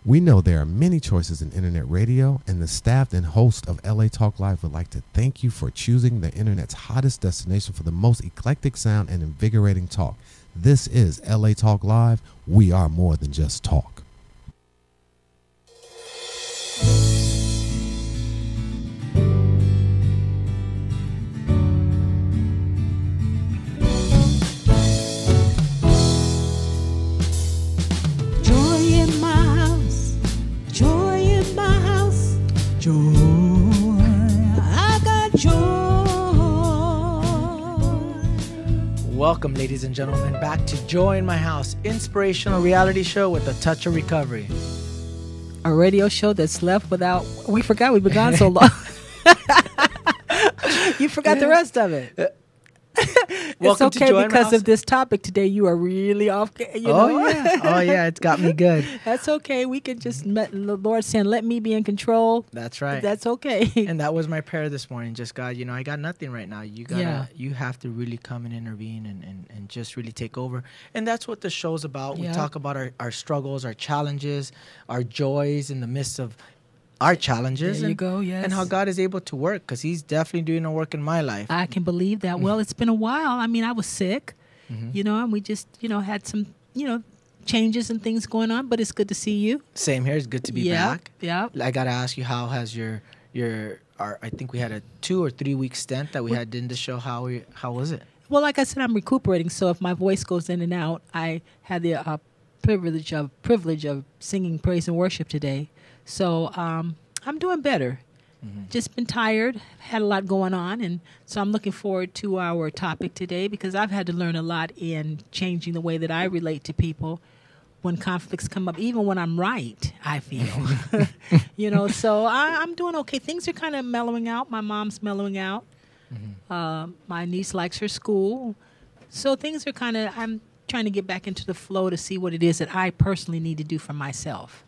We know there are many choices in internet radio, and the staff and host of LA Talk Live would like to thank you for choosing the internet's hottest destination for the most eclectic sound and invigorating talk. This is LA Talk Live. We are more than just talk. Welcome, ladies and gentlemen, back to Joy in My House, inspirational reality show with a touch of recovery. A radio show that's left without... We forgot we've been gone so long. You forgot the rest of it. It's okay because of this topic today. You are really off. Oh yeah, it's got me good. That's okay. We can just the Lord saying, "Let me be in control." That's right. That's okay. And that was my prayer this morning. Just God, I got nothing right now. You have to really come and intervene and just really take over. And that's what the show's about. We talk about our struggles, our challenges, our joys in the midst of our challenges. There you go, yes. And how God is able to work, because he's definitely doing a work in my life. I can believe that. Well, it's been a while. I mean, I was sick, and we just, had some, changes and things going on, but it's good to see you. Same here. It's good to be back. Yeah. I got to ask you, how has I think we had a 2 or 3 week stint that we had in the show. How was it? Well, like I said, I'm recuperating. So if my voice goes in and out, I had the privilege of singing praise and worship today. So I'm doing better. Just been tired, had a lot going on, and so I'm looking forward to our topic today because I've had to learn a lot in changing the way that I relate to people when conflicts come up, even when I'm right, I feel. So I'm doing okay. Things are kind of mellowing out. My mom's mellowing out. My niece likes her school. So things are I'm trying to get back into the flow to see what it is that I personally need to do for myself.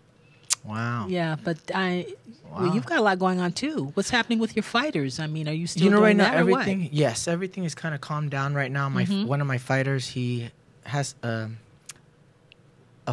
Wow. Yeah, but well, you've got a lot going on too. What's happening with your fighters? I mean, are you still doing right now, that everything? Or what? Yes, everything is kind of calmed down right now. One of my fighters, he has a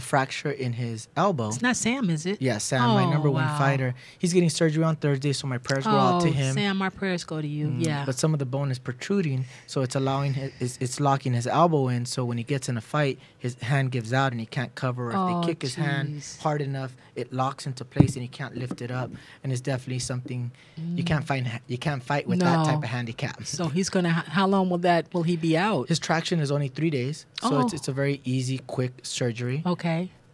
fracture in his elbow. It's not Sam, is it? Yeah, Sam, my number one fighter. He's getting surgery on Thursday, so my prayers go out to him. Sam, our prayers go to you. Yeah. But some of the bone is protruding, so it's locking his elbow in. So when he gets in a fight, his hand gives out and he can't cover. If they kick his hand hard enough, it locks into place and he can't lift it up. And it's definitely something you can't fight. You can't fight with that type of handicap. So he's gonna. How long will he be out? His traction is only 3 days, so it's a very easy, quick surgery. Okay.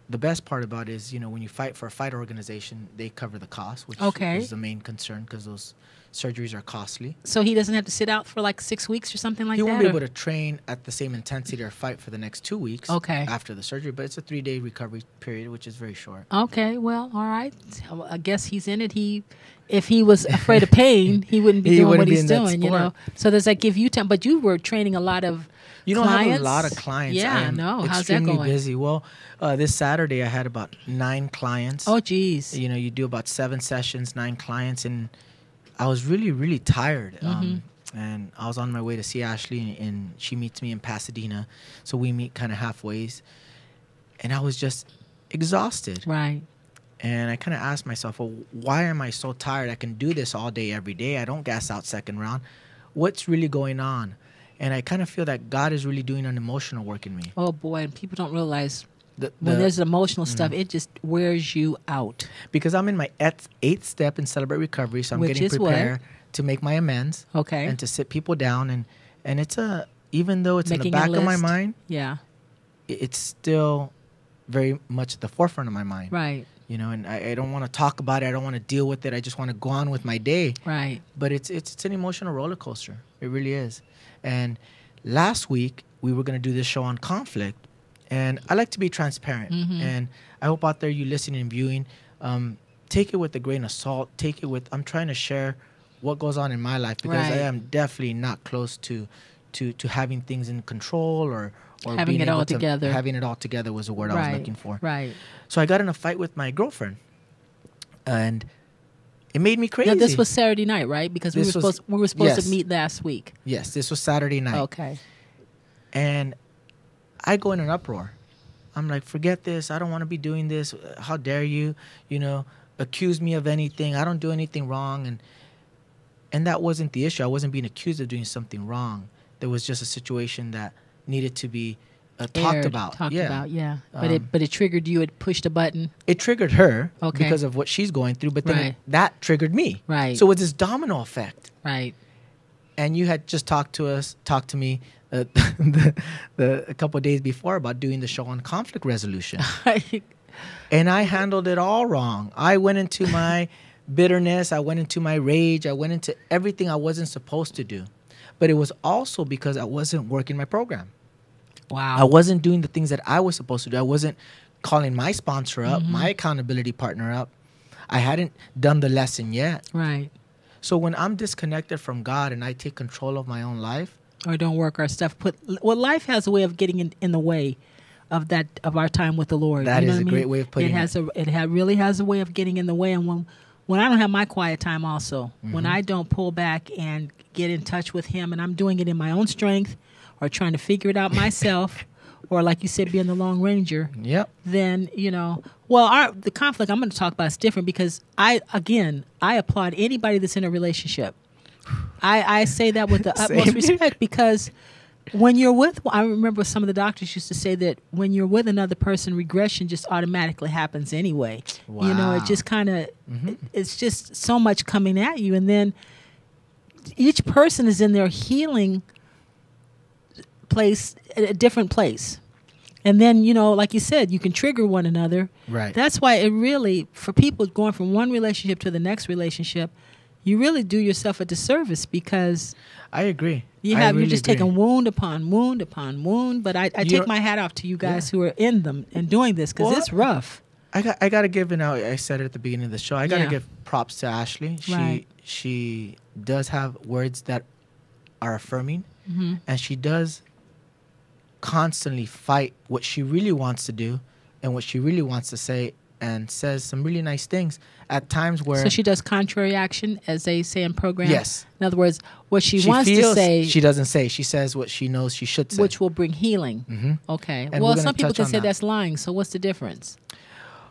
The best part about it is, when you fight for a fight organization, they cover the cost, which is the main concern because those surgeries are costly. So he doesn't have to sit out for like 6 weeks or something like that? He won't be able to train at the same intensity or fight for the next 2 weeks after the surgery, but it's a 3-day recovery period, which is very short. Okay, well, all right. I guess he's in it. If he was afraid of pain, he wouldn't be doing what he's doing, So does that give you time? But you were training a lot of clients? I have a lot of clients. Yeah, I am no. How's that extremely going? busy. Well, this Saturday I had about 9 clients. Oh, geez. You do about 7 sessions, 9 clients, and I was really, really tired. And I was on my way to see Ashley, and she meets me in Pasadena. So we meet kind of halfway. And I was just exhausted. Right. And I kind of asked myself, well, why am I so tired? I can do this all day, every day. I don't gas out second round. What's really going on? And I kind of feel that God is really doing an emotional work in me. Oh, boy. And people don't realize when there's emotional stuff, it just wears you out. Because I'm in my 8th step in Celebrate Recovery, so I'm getting prepared to make my amends. Okay. And to sit people down. And it's even though it's in the back of my mind, it's still very much at the forefront of my mind. Right. And I don't want to talk about it. I don't want to deal with it. I just want to go on with my day. Right. But it's an emotional roller coaster. It really is. And last week, we were going to do this show on conflict. And I like to be transparent. And I hope out there you listening and viewing, take it with a grain of salt. I'm trying to share what goes on in my life because I am definitely not close to having things in control or having it all together. Having it all together was the word I was looking for. Right. So I got in a fight with my girlfriend, and it made me crazy. Now this was Saturday night, right? Because we were supposed to meet last week. Yes, this was Saturday night. Okay. And I go in an uproar, I'm like, forget this. I don't want to be doing this. How dare you, accuse me of anything. I don't do anything wrong. And that wasn't the issue. I wasn't being accused of doing something wrong. There was just a situation that needed to be talked about. But it triggered you. It pushed a button. It triggered her Okay. because of what she's going through. But then Right. that triggered me. Right. So it was this domino effect. Right. And you had just talked to me a couple of days before about doing the show on conflict resolution. And I handled it all wrong. I went into my bitterness. I went into my rage. I went into everything I wasn't supposed to do. But it was also because I wasn't working my program. Wow. I wasn't doing the things that I was supposed to do. I wasn't calling my sponsor up, my accountability partner up. I hadn't done the lesson yet. Right. So when I'm disconnected from God and I take control of my own life, Or don't work our stuff. Life has a way of getting in the way of our time with the Lord. that You know is what a I great mean? way of putting it. Really has a way of getting in the way. And when I don't have my quiet time also, when I don't pull back and get in touch with him, and I'm doing it in my own strength or trying to figure it out myself, or like you said, being the Lone Ranger, Yep. then, the conflict I'm going to talk about is different because I applaud anybody that's in a relationship. I say that with the utmost respect because when you're I remember some of the doctors used to say that when you're with another person, regression just automatically happens anyway. Wow. It just kind of, it's just so much coming at you. And then each person is in their healing place, a different place. And then, like you said, you can trigger one another. Right. That's why it really, for people going from one relationship to the next relationship, you really do yourself a disservice because I agree. you're just taking wound upon wound upon wound. But I take my hat off to you guys who are in them and doing this because it's rough. I got to give, and I said it at the beginning of the show, I got to give props to Ashley. She does have words that are affirming, and she does constantly fight what she really wants to do and what she really wants to say, and says some really nice things at times where... So she does contrary action, as they say in programs? Yes. In other words, what she wants feels, to say... She doesn't say. She says what she knows she should say. Which will bring healing. Mm-hmm. Okay. And well, we're some people touch can on say that. that's lying. So what's the difference?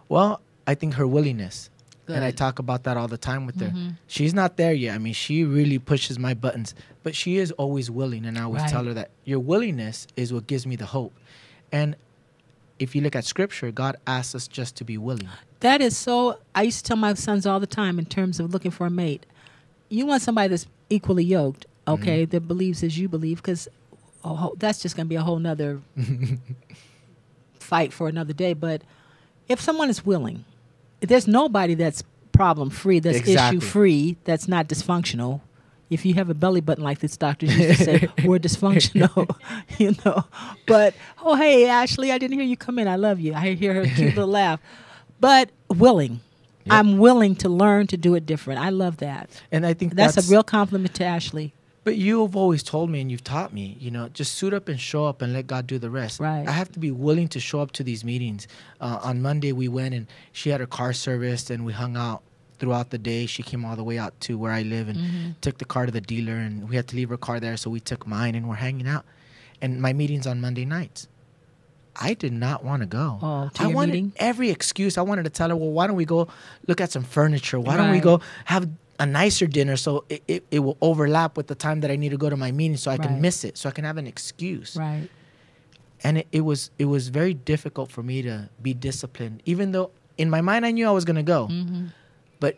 Well, I think her willingness. Good. And I talk about that all the time with her. She's not there yet. I mean, she really pushes my buttons. But she is always willing. And I always tell her that your willingness is what gives me the hope. And if you look at Scripture, God asks us just to be willing. That is so... I used to tell my sons all the time in terms of looking for a mate. You want somebody that's equally yoked, okay, that believes as you believe, because that's just going to be a whole nother fight for another day. But if someone is willing, there's nobody that's problem-free, that's issue-free, that's not dysfunctional. If you have a belly button like this, doctors used to say, we're dysfunctional, But, hey, Ashley, I didn't hear you come in. I love you. I hear her cute little laugh. But willing. Yep. I'm willing to learn to do it different. I love that. And I think that's a real compliment to Ashley. But you've always told me and you've taught me, just suit up and show up and let God do the rest. Right. I have to be willing to show up to these meetings. On Monday, we went and she had her car serviced and we hung out throughout the day. She came all the way out to where I live and took the car to the dealer, and we had to leave her car there, so we took mine and we're hanging out. And my meeting's on Monday nights. I did not want to go. I wanted every excuse. I wanted to tell her, well, why don't we go look at some furniture? Why don't we go have a nicer dinner so it will overlap with the time that I need to go to my meeting so I can miss it, so I can have an excuse. Right. And it was very difficult for me to be disciplined, even though in my mind I knew I was going to go. But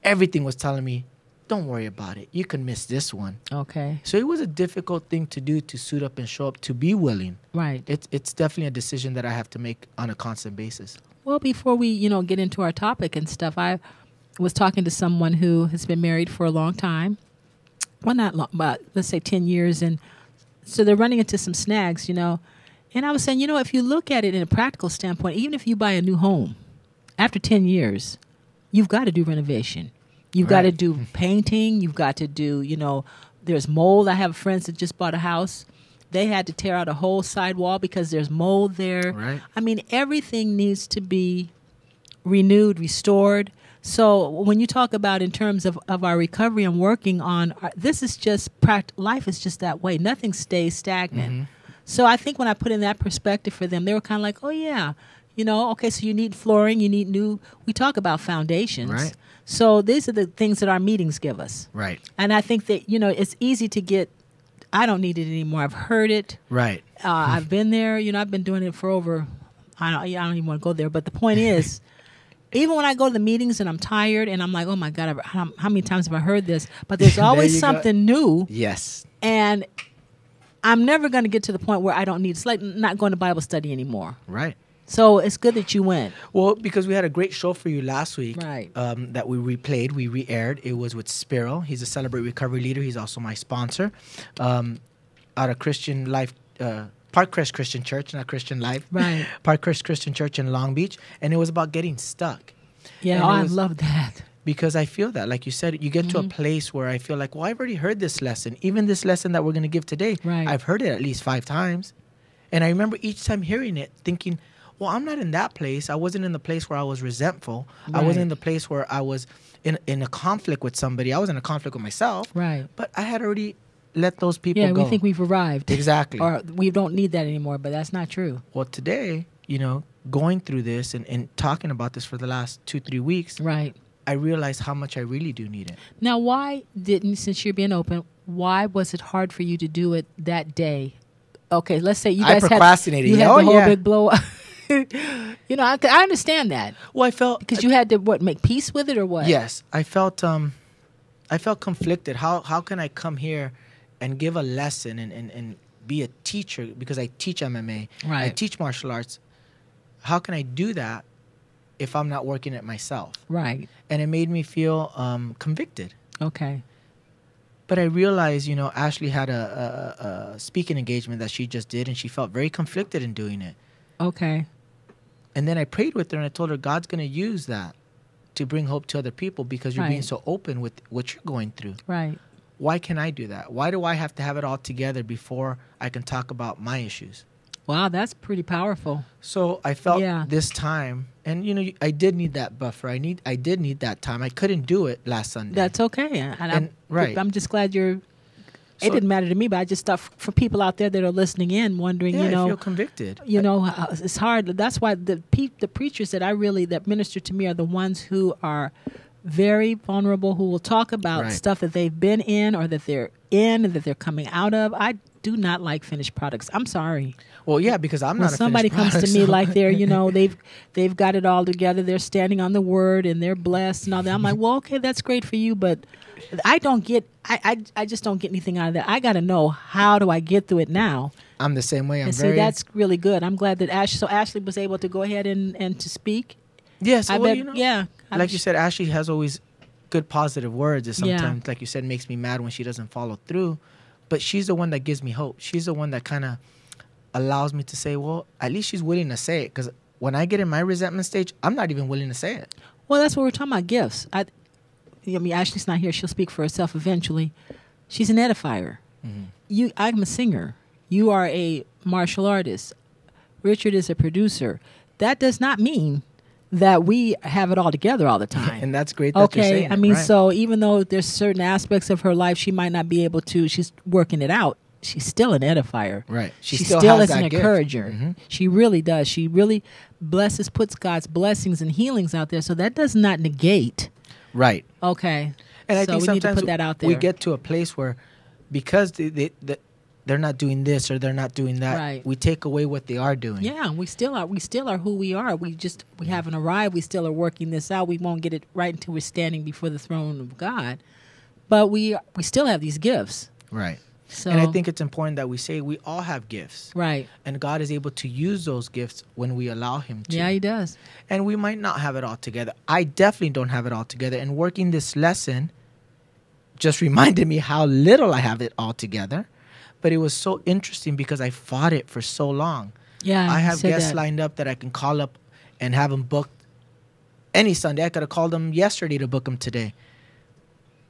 everything was telling me, don't worry about it. You can miss this one. Okay. So it was a difficult thing to do, to suit up and show up, to be willing. Right. It's definitely a decision that I have to make on a constant basis. Well, before we, get into our topic and stuff, I was talking to someone who has been married for a long time. Well, not long, but let's say 10 years. And so they're running into some snags, And I was saying, if you look at it in a practical standpoint, even if you buy a new home, after 10 years, you've got to do renovation. You've got to do painting. You've got to do, there's mold. I have friends that just bought a house. They had to tear out a whole side wall because there's mold there. Right. I mean, everything needs to be renewed, restored. So when you talk about in terms of our recovery and working on, this is just life is just that way. Nothing stays stagnant. So I think when I put in that perspective for them, they were kind of like, oh, yeah, okay, so you need flooring, you need we talk about foundations. Right. So these are the things that our meetings give us. Right. And I think that, it's easy to get, I don't need it anymore. I've heard it. Right. I've been there. I've been doing it for over, I don't even want to go there. But the point is, even when I go to the meetings and I'm tired and I'm like, oh, my God, how many times have I heard this? But there's always something new. Yes. And I'm never going to get to the point where I don't need, it's like not going to Bible study anymore. Right. So it's good that you went. Well, because we had a great show for you last week, right? That we replayed, we re-aired. It was with Spiro. He's a Celebrate Recovery leader. He's also my sponsor, out of Christian Life, Parkcrest Christian Church, not Christian Life, right? Parkcrest Christian Church in Long Beach, and it was about getting stuck. Yeah, I love that. Because I feel that, like you said, you get to a place where I feel like, well, I've already heard this lesson. Even this lesson that we're going to give today, right. I've heard it at least 5 times, and I remember each time hearing it, thinking, well, I'm not in that place. I wasn't in the place where I was resentful. Right. I wasn't in the place where I was in a conflict with somebody. I was in a conflict with myself. Right. But I had already let those people go. Yeah, we think we've arrived. Exactly. Or we don't need that anymore, but that's not true. Well, today, going through this and talking about this for the last 2-3 weeks, right, I realized how much I really do need it. Now, why didn't, since you're being open, why was it hard for you to do it that day? Okay, let's say you guys procrastinated. You had the whole big blow up. I understand that. Well, I felt because you had to make peace with it, or what? Yes, I felt conflicted. How can I come here and give a lesson and be a teacher, because I teach MMA, right? I teach martial arts. How can I do that if I'm not working it myself? Right. And it made me feel convicted. Okay. But I realized, Ashley had a speaking engagement that she just did, and she felt very conflicted in doing it. Okay. And then I prayed with her, and I told her, God's going to use that to bring hope to other people because you're being so open with what you're going through. Right. Why can I do that? Why do I have to have it all together before I can talk about my issues? Wow, that's pretty powerful. So I felt this time, and I did need that buffer. I did need that time. I couldn't do it last Sunday. That's okay. And I'm just glad you're. It didn't matter to me, but I just thought for people out there that are listening in, wondering, I feel convicted. It's hard. That's why the preachers that minister to me are the ones who are very vulnerable, who will talk about stuff that they've been in or that they're in and that they're coming out of. I do not like finished products. I'm sorry. Well, yeah, because I'm not a somebody finished product, comes to me like they're, they've got it all together. They're standing on the word and they're blessed and all that. I'm like, well, okay, that's great for you, but I just don't get anything out of that. I got to know, how do I get through it now? I'm the same way. See, that's really good. I'm glad that Ashley was able to go ahead and to speak. Yes, Like you said, Ashley has always good positive words. And sometimes, like you said, makes me mad when she doesn't follow through. But she's the one that gives me hope. She's the one that kind of allows me to say, well, at least she's willing to say it. Because when I get in my resentment stage, I'm not even willing to say it. Well, that's what we're talking about, gifts. Ashley's not here. She'll speak for herself eventually. She's an edifier. Mm-hmm. I'm a singer. You are a martial artist. Richard is a producer. That does not mean that we have it all together all the time. And that's great that you're saying it, so even though there's certain aspects of her life she might not be able to, she's working it out, she's still an edifier. Right. She still is an encourager. Mm-hmm. She really does. She really puts God's blessings and healings out there. So that does not negate. Right. Okay. And I think we sometimes need to put that out there. We get to a place where because they're not doing this or they're not doing that, we take away what they are doing. Yeah, we still are who we are. We haven't arrived. We still are working this out. We won't get it right until we're standing before the throne of God. But we still have these gifts. Right. So, and I think it's important that we say we all have gifts. Right. And God is able to use those gifts when we allow him to. Yeah, he does. And we might not have it all together. I definitely don't have it all together. And working this lesson just reminded me how little I have it all together. But it was so interesting because I fought it for so long. Yeah, I have guests lined up that I can call up and have them booked any Sunday. I could have called them yesterday to book them today.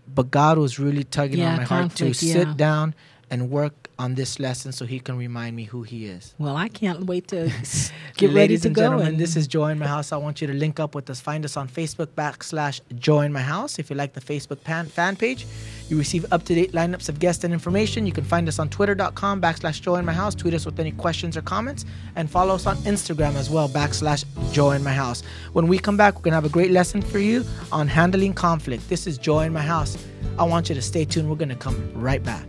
But God was really tugging on my heart to sit down and work on this lesson so he can remind me who he is. Well, I can't wait to get ready to go. Ladies and gentlemen, this is Joy in My House. I want you to link up with us. Find us on Facebook /Joy in My House. If you like the Facebook fan page, You receive up-to-date lineups of guests and information. You can find us on twitter.com/joeinmyhouse. Tweet us with any questions or comments. And follow us on Instagram as well, /joeinmyhouse. When we come back, we're going to have a great lesson for you on handling conflict. This is Joy in My House. I want you to stay tuned. We're going to come right back.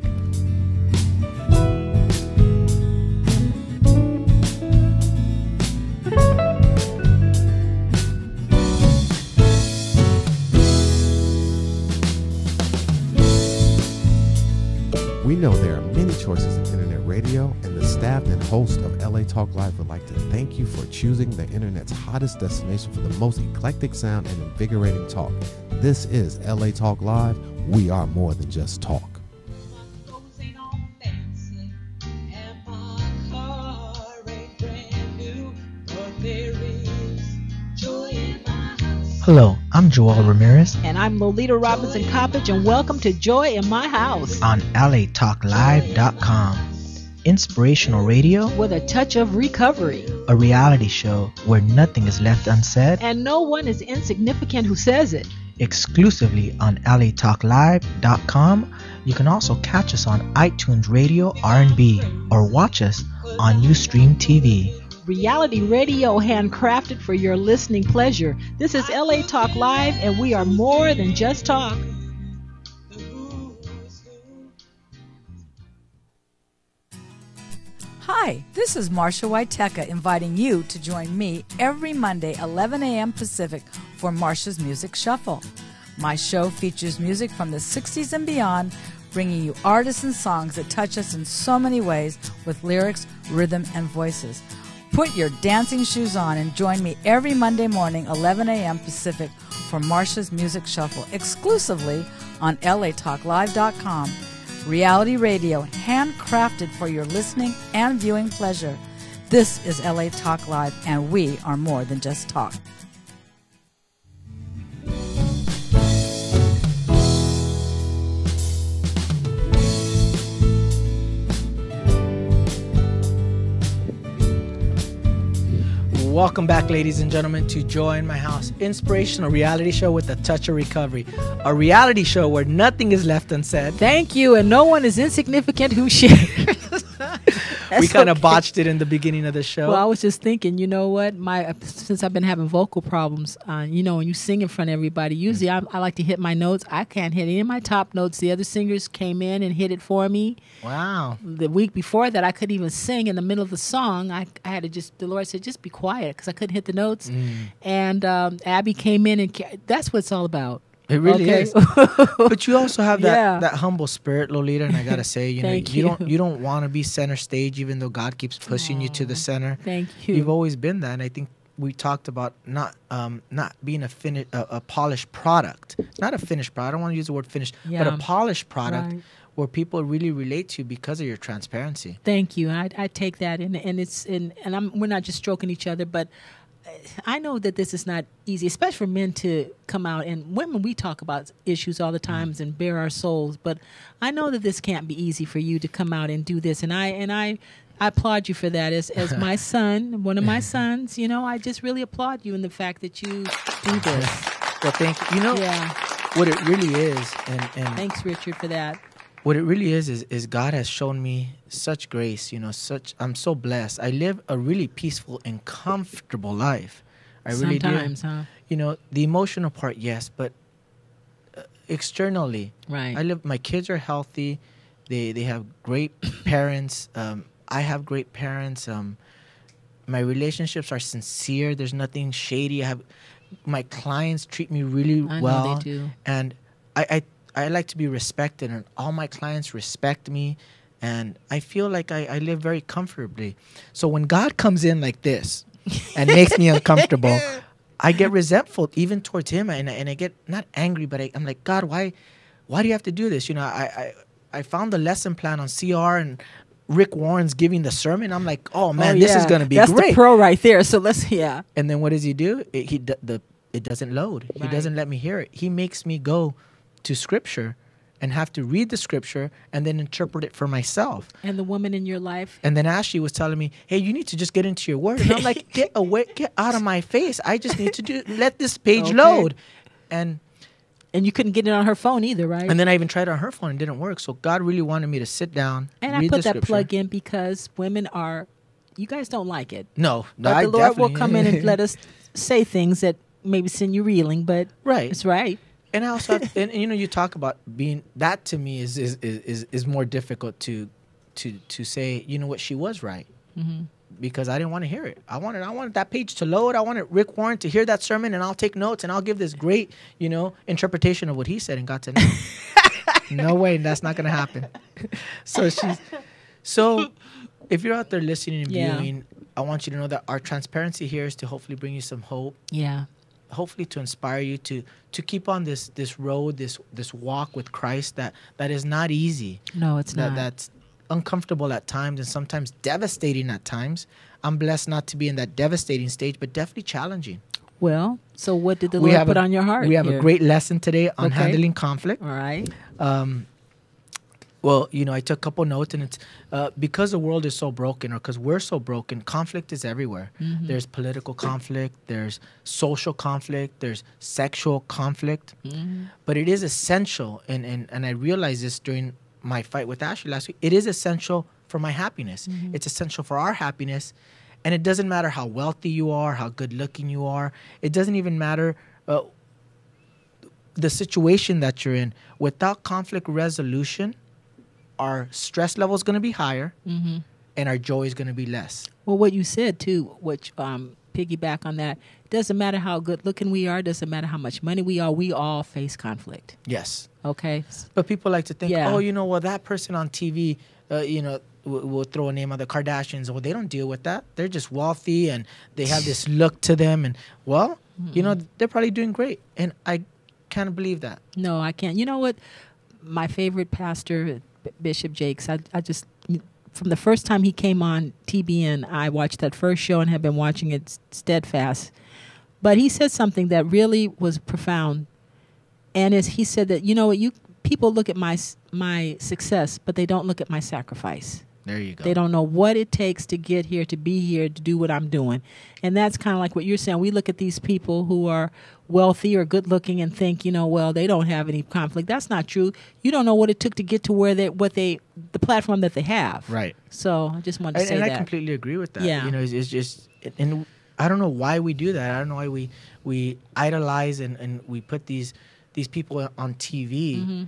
We know there are many choices in internet radio, and the staff and host of LA Talk Live would like to thank you for choosing the internet's hottest destination for the most eclectic sound and invigorating talk. This is LA Talk Live. We are more than just talk. Hello, I'm Joel Ramirez And I'm Lolita Robinson Coppage, and welcome to Joy in My House on LATalkLive.com. Inspirational radio with a touch of recovery. A reality show where nothing is left unsaid. And no one is insignificant who says it. Exclusively on LATalkLive.com. You can also catch us on iTunes Radio R&B or watch us on Ustream TV. Reality radio handcrafted for your listening pleasure. This is LA Talk Live, and we are more than just talk. Hi, this is Marsha Waiteka inviting you to join me every Monday, 11 a.m. Pacific, for Marsha's Music Shuffle. My show features music from the 60s and beyond, bringing you artists and songs that touch us in so many ways with lyrics, rhythm, and voices. Put your dancing shoes on and join me every Monday morning, 11 a.m. Pacific, for Marsha's Music Shuffle, exclusively on LATalkLive.com. Reality radio, handcrafted for your listening and viewing pleasure. This is LA Talk Live, and we are more than just talk. Welcome back, ladies and gentlemen, to Joy in My House, inspirational reality show with a touch of recovery. A reality show where nothing is left unsaid. Thank you, and no one is insignificant who shares. We kind of botched it in the beginning of the show. Well, I was just thinking, you know what? Since I've been having vocal problems, when you sing in front of everybody, usually I like to hit my notes. I can't hit any of my top notes. The other singers came in and hit it for me. Wow. The week before that, I couldn't even sing in the middle of the song. I had to the Lord said, just be quiet, because I couldn't hit the notes. And Abby came in, and that's what it's all about. It really is. But you also have that humble spirit, Lolita, and I gotta say, you don't want to be center stage, even though God keeps pushing you to the center. Thank you. You've always been that, and I think we talked about not being a polished product, not a finished product. I don't want to use the word finished, but a polished product. Right. Where people really relate to you because of your transparency. Thank you. I take that, and we're not just stroking each other, but I know that this is not easy, especially for men to come out, and women, we talk about issues all the times and bare our souls, but I know that this can't be easy for you to come out and do this, and I applaud you for that. As my son, one of my sons, I just really applaud you in the fact that you do this. Well, thank you. What it really is, and thanks, Richard, for that. What it really is God has shown me such grace, I'm so blessed. I live a really peaceful and comfortable life. I really do. Sometimes, huh? The emotional part, yes, but externally, right. My kids are healthy. They have great parents. I have great parents. My relationships are sincere. There's nothing shady. My clients treat me really well. I know they do. And I like to be respected, and all my clients respect me, and I feel like I live very comfortably. So when God comes in like this and makes me uncomfortable, I get resentful even towards him, and I get not angry, but I'm like, God, why do you have to do this? I found the lesson plan on CR, and Rick Warren's giving the sermon. I'm like, oh man, this is going to be great. That's the pro right there. So And then what does he do? It doesn't load. Right. He doesn't let me hear it. He makes me go to scripture and have to read the scripture and then interpret it for myself. And the woman in your life. And then Ashley was telling me, hey, you need to just get into your word. And I'm like, get out of my face. I just need to let this page load. And And you couldn't get it on her phone either, right? And then I even tried it on her phone and it didn't work. So God really wanted me to sit down, and read I put the that scripture. plug in because women are, you guys don't like it. No, But I the Lord will definitely- come in and let us say things that maybe send you reeling, but Right. it's right. And I also, and you know, you talk about being that to me is more difficult to say. You know what, she was right, because I didn't want to hear it. I wanted that page to load. I wanted Rick Warren to hear that sermon, and I'll take notes and I'll give this great, you know, interpretation of what he said. And God said, no, no way, that's not gonna happen. So if you're out there listening and Yeah. viewing, I want you to know that our transparency here is to hopefully bring you some hope. Yeah. Hopefully to inspire you to keep on this road, this walk with Christ that is not easy. No, it's not. That's uncomfortable at times and sometimes devastating at times. I'm blessed not to be in that devastating stage, but definitely challenging. Well, so what did the Lord put on your heart? We have here? a great lesson today on Okay. handling conflict. All right. Well, you know, I took a couple notes, and it's because the world is so broken, or because we're so broken, conflict is everywhere. Mm-hmm. There's political conflict, there's social conflict, there's sexual conflict. Mm-hmm. But it is essential, and I realized this during my fight with Ashley last week, it is essential for my happiness. Mm-hmm. It's essential for our happiness. And it doesn't matter how wealthy you are, how good looking you are. It doesn't even matter the situation that you're in. Without conflict resolution, our stress level is going to be higher, and our joy is going to be less. Well, what you said too, which piggyback on that, doesn't matter how good looking we are, doesn't matter how much money we all face conflict. Yes. Okay. But people like to think, Yeah. oh, you know, well, that person on TV, you know, we'll throw a name on the Kardashians. Well, they don't deal with that. They're just wealthy, and they have this look to them. And, well, you know, they're probably doing great. And I can't believe that. No, I can't. You know what? My favorite pastor, Bishop Jakes, I just, from the first time he came on TBN, I watched that first show and have been watching it steadfast. But he said something that really was profound. And he said that, you know what, people look at my success, but they don't look at my sacrifice. There you go. They don't know what it takes to get here, to be here, to do what I'm doing. And that's kind of like what you're saying. We look at these people who are wealthy or good looking and think, you know, well, they don't have any conflict. That's not true. You don't know what it took to get to where the platform that they have. Right. So I just wanted to say and that. I completely agree with that. Yeah. You know, it's just, and I don't know why we do that. I don't know why we idolize and we put these people on TV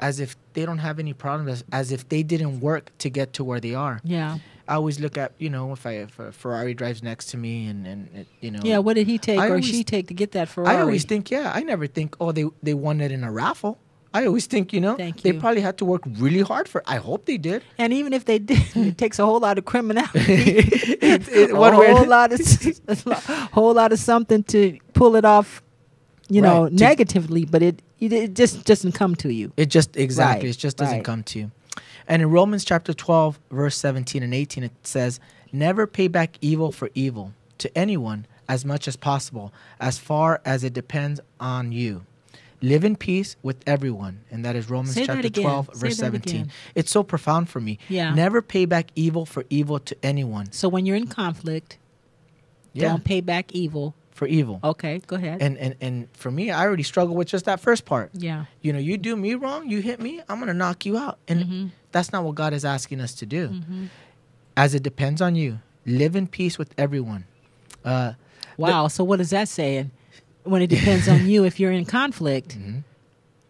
as if they don't have any problems, as if they didn't work to get to where they are. Yeah. I always look at, you know, if a Ferrari drives next to me and it, you know. Yeah, what did he take I or always- she take to get that Ferrari? I always think, I never think, oh, they won it in a raffle. I always think, you know, Thank they you. probably had to work really hard for it. I hope they did. And even if they did, it takes a whole lot of criminality. One way- whole lot of something to pull it off, you know, Right. To- negatively, but it just doesn't come to you. It just, exactly, Right, it just doesn't right. come to you. And in Romans chapter 12, verse 17 and 18, it says, never pay back evil for evil to anyone as much as possible, as far as it depends on you. Live in peace with everyone. And that is Romans Say that chapter again. 12, Say verse that 17. again. It's so profound for me. Yeah. Never pay back evil for evil to anyone. So when you're in conflict, don't pay back evil. For evil. Okay, go ahead. And for me, I already struggle with just that first part. Yeah. You know, you do me wrong, you hit me, I'm going to knock you out. And that's not what God is asking us to do. As it depends on you, live in peace with everyone. Wow. So what is that saying? When it depends on you, if you're in conflict.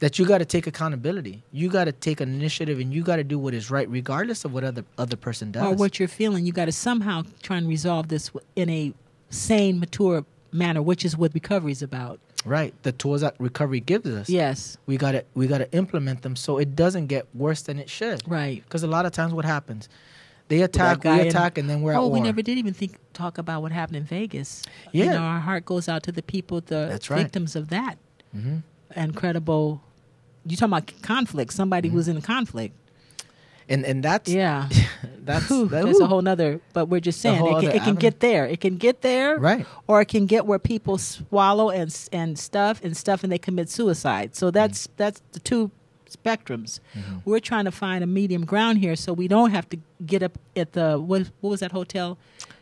That you got to take accountability. You got to take an initiative, and you got to do what is right, regardless of what other person does. Or what you're feeling, you got to somehow try and resolve this in a sane, mature manner, which is what recovery is about. Right. The tools that recovery gives us. Yes. We got to implement them so it doesn't get worse than it should. Right. Because a lot of times what happens? They attack, guy we attack, and then we're at war. we never did even talk about what happened in Vegas. Yeah. You know, our heart goes out to the people, the That's right. victims of that incredible. You talking about conflict? Somebody who's in conflict. And that's Yeah. that's That's a whole nother. But we're just saying whole it other can get there. It can get there, Right. Or it can get where people swallow and stuff and they commit suicide. So that's the two spectrums. We're trying to find a medium ground here, so we don't have to get up at the what was that hotel?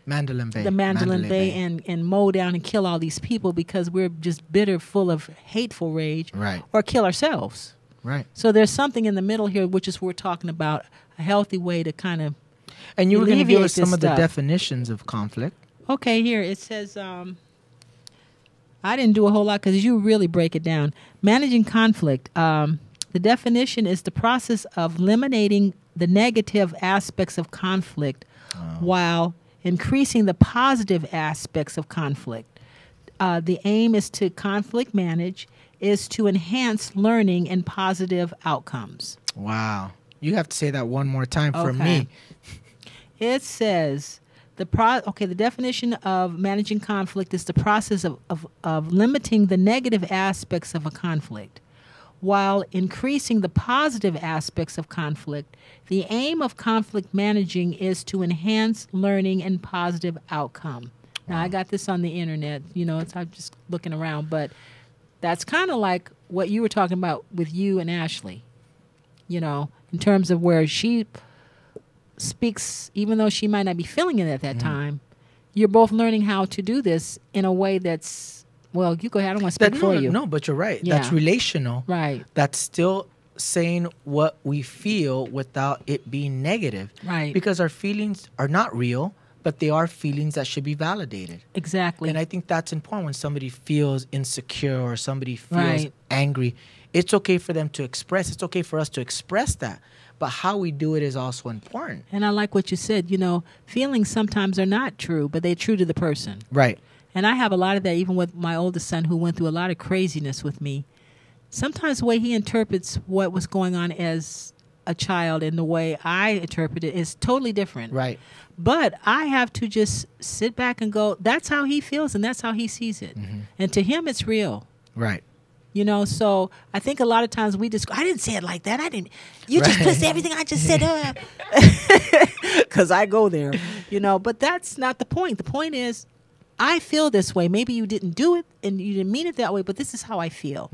Mandalay Bay. the Mandalay Bay and mow down and kill all these people because we're just bitter, full of hateful rage, Right. or kill ourselves. Right. So there's something in the middle here, which is we're talking about a healthy way to kind of. And you were going to give us alleviate some this of the stuff. definitions of conflict. Okay, here it says. I didn't do a whole lot because you really break it down. Managing conflict. The definition is the process of eliminating the negative aspects of conflict while increasing the positive aspects of conflict. The aim is to conflict manage, is to enhance learning and positive outcomes. Wow. You have to say that one more time for Okay. me. It says the definition of managing conflict is the process of limiting the negative aspects of a conflict while increasing the positive aspects of conflict. The aim of conflict managing is to enhance learning and positive outcome. Now, I got this on the internet. I'm just looking around, but that's kind of like what you were talking about with you and Ashley, in terms of where she speaks, even though she might not be feeling it at that time. You're both learning how to do this in a way that's, well, you go ahead. I don't want to speak for you. No, but you're right. Yeah. That's relational. Right. That's still saying what we feel without it being negative. Right. Because our feelings are not real, but they are feelings that should be validated. Exactly. And I think that's important when somebody feels insecure or somebody feels Right. angry. It's okay for them to express. It's okay for us to express that. But how we do it is also important. And I like what you said. Feelings sometimes are not true, but they're true to the person. Right. And I have a lot of that even with my oldest son who went through a lot of craziness with me. Sometimes the way he interprets what was going on as a child and the way I interpret it is totally different. Right. But I have to just sit back and go, that's how he feels and that's how he sees it. And to him, it's real. Right. So I think a lot of times I didn't say it like that. You just twist everything I just said up. Because I go there, but that's not the point. The point is, I feel this way. Maybe you didn't do it and you didn't mean it that way, but this is how I feel.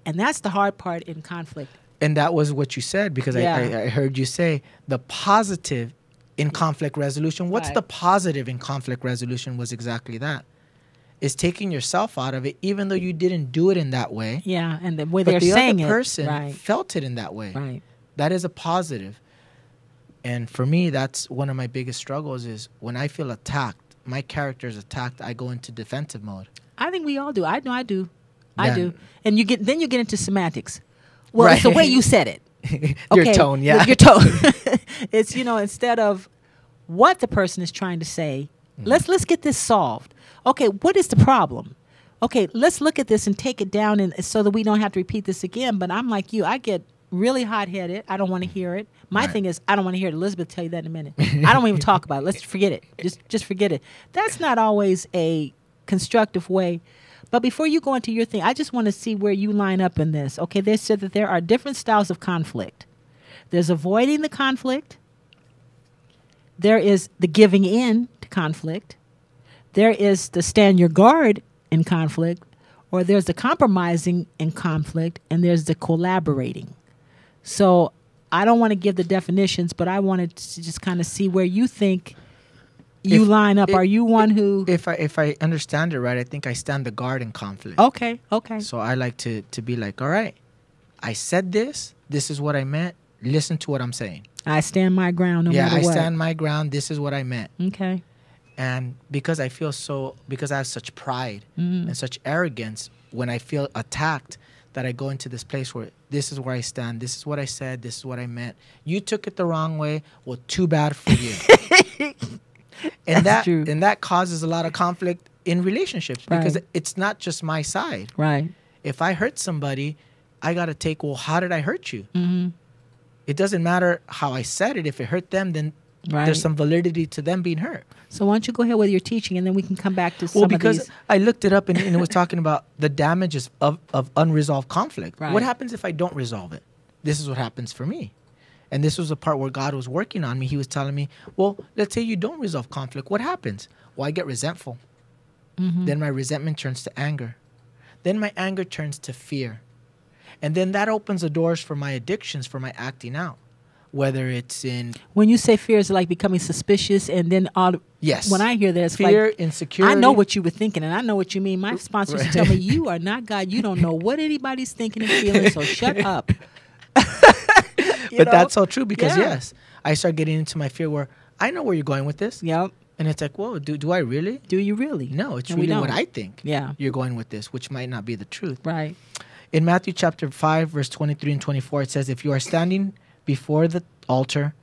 And that's the hard part in conflict. And that was what you said, because Yeah. I heard you say the positive in conflict resolution. What's Right. the positive in conflict resolution was exactly that. Is taking yourself out of it, even though you didn't do it in that way. Yeah, and the way But they're the saying other it. person Right, felt it in that way. right. That is a positive. And for me, that's one of my biggest struggles is when I feel attacked, my character is attacked, I go into defensive mode. I think we all do. I know I do. Yeah. I do. And you get into semantics. Well, it's the Right. way you said it. Your Okay, tone, yeah. Your tone. It's, instead of what the person is trying to say, let's get this solved. Okay, what is the problem? Okay, let's look at this and take it down and so that we don't have to repeat this again. But I'm like you. I get really hot-headed. I don't want to hear it. My thing is, I don't want to hear it. Elizabeth will tell you that in a minute. I don't even talk about it. Let's forget it. Just forget it. That's not always a constructive way. But before you go into your thing, I just want to see where you line up in this. Okay, they said that there are different styles of conflict. There's avoiding the conflict. There is the giving in to conflict. There is the stand your guard in conflict, or there's the compromising in conflict, and there's the collaborating. So I don't want to give the definitions, but I wanted to just kind of see where you think you line up. Are you one who... If I understand it right, I think I stand the guard in conflict. Okay. So I like to be like, all right, I said this. This is what I meant. Listen to what I'm saying. I stand my ground no matter what. Yeah, I stand my ground. This is what I meant. Okay. And because I have such pride and such arrogance, when I feel attacked, that I go into this place where this is where I stand. This is what I said. This is what I meant. You took it the wrong way. Well, too bad for you. And That's true. And that causes a lot of conflict in relationships because Right. it's not just my side. Right. If I hurt somebody, I got to take, well, how did I hurt you? Mm-hmm. It doesn't matter how I said it. If it hurt them, then Right. there's some validity to them being hurt. So why don't you go ahead with your teaching, and then we can come back to some Well, of because these. I looked it up and it was talking about the damages of unresolved conflict. Right. What happens if I don't resolve it? This is what happens for me. And this was the part where God was working on me. He was telling me, well, let's say you don't resolve conflict. What happens? Well, I get resentful. Mm-hmm. Then my resentment turns to anger. Then my anger turns to fear. And then that opens the doors for my addictions, for my acting out. whether it's in When you say fear, is like becoming suspicious, and then yes, when I hear that, it's fear, like insecurity. I know what you were thinking, and I know what you mean. My sponsors Right. tell me you are not God. You don't know what anybody's thinking and feeling. So shut up. But that's so true because Yeah. yes, I start getting into my fear where I know where you're going with this, Yep. and it's like, whoa, do I really? Do you really? No, it's And we really what don't. I think. Yeah. You're going with this, which might not be the truth. Right. In Matthew chapter 5, verse 23 and 24, it says, if you are standing before the altar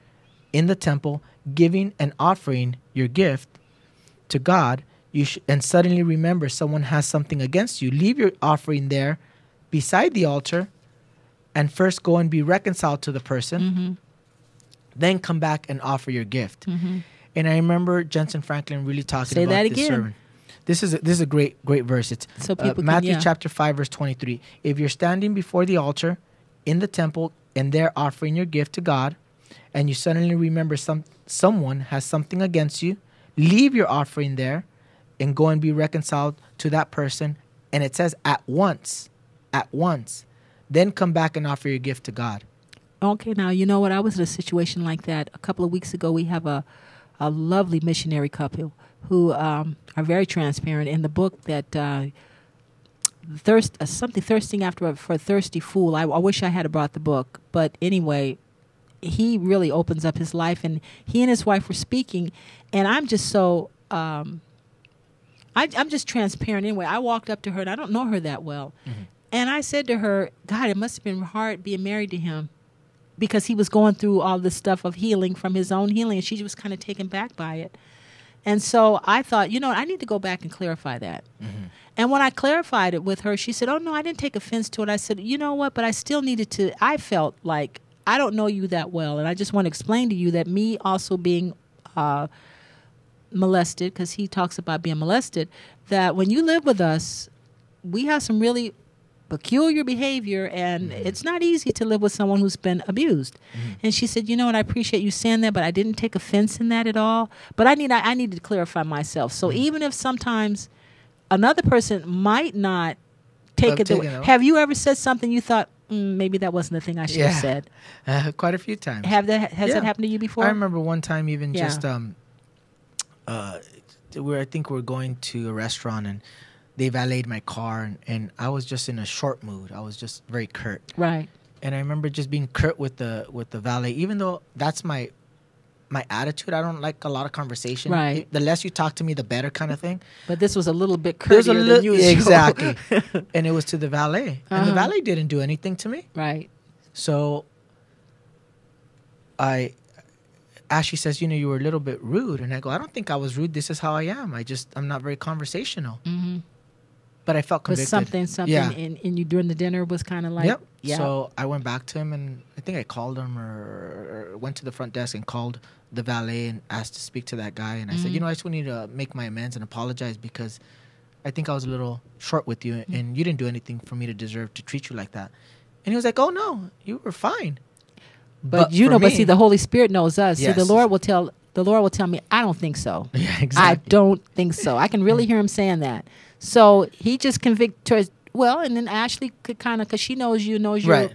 in the temple, giving and offering your gift to God, and suddenly remember someone has something against you, leave your offering there beside the altar and first go and be reconciled to the person. Mm-hmm. Then come back and offer your gift. Mm-hmm. And I remember Jensen Franklin really talking Say about that this again. sermon. This is a great verse. It's So people can- Matthew yeah. chapter 5 verse 23. If you're standing before the altar in the temple and there offering your gift to God, and you suddenly remember someone has something against you, leave your offering there and go and be reconciled to that person. And it says at once. Then come back and offer your gift to God. Okay, now you know what? I was in a situation like that a couple of weeks ago. We have a lovely missionary couple who are very transparent. In the book that something thirsting after for a thirsty fool. I wish I had brought the book, but anyway, he really opens up his life, and he and his wife were speaking, and I'm just so I'm just transparent anyway. I walked up to her, and I don't know her that well, and I said to her, God, it must have been hard being married to him, because he was going through all this stuff of healing from his own healing, and she was kind of taken back by it. And so I thought, I need to go back and clarify that. Mm-hmm. And when I clarified it with her, she said, oh, no, I didn't take offense to it. I said, you know what, but I still needed to, I felt like I don't know you that well, and I just want to explain to you that me also being molested, because he talks about being molested, that when you live with us, we have some really peculiar behavior, and it's not easy to live with someone who's been abused. And she said, and I appreciate you saying that, but I didn't take offense in that at all. But I needed to clarify myself. So even if sometimes another person might not take it, have you ever said something you thought, maybe that wasn't the thing I should have said? Quite a few times. Has that happened to you before? I remember one time even just I think we're going to a restaurant, and they valeted my car, and I was just in a short mood. I was just very curt. Right. And I remember just being curt with the valet, even though that's my attitude. I don't like a lot of conversation. Right. The less you talk to me, the better, kind of thing. But this was a little bit courteous than usual. Exactly. And it was to the valet. And the valet didn't do anything to me. Right. So Ashley says, you were a little bit rude. And I go, I don't think I was rude. This is how I am. I'm not very conversational. Mm-hmm. But I felt convicted. But something in you during the dinner was kind of like... Yep. Yeah. So I went back to him, and I think I called him or went to the front desk and called the valet and asked to speak to that guy. And I said, I just need to make my amends and apologize, because I think I was a little short with you, and you didn't do anything for me to deserve to treat you like that. And he was like, oh, no, you were fine. But see, the Holy Spirit knows us. Yes. See, the Lord will tell me, I don't think so. Yeah, exactly. I don't think so. I can really hear him saying that. So he just convicted. Well, and then Ashley could kind of, because she knows you, right.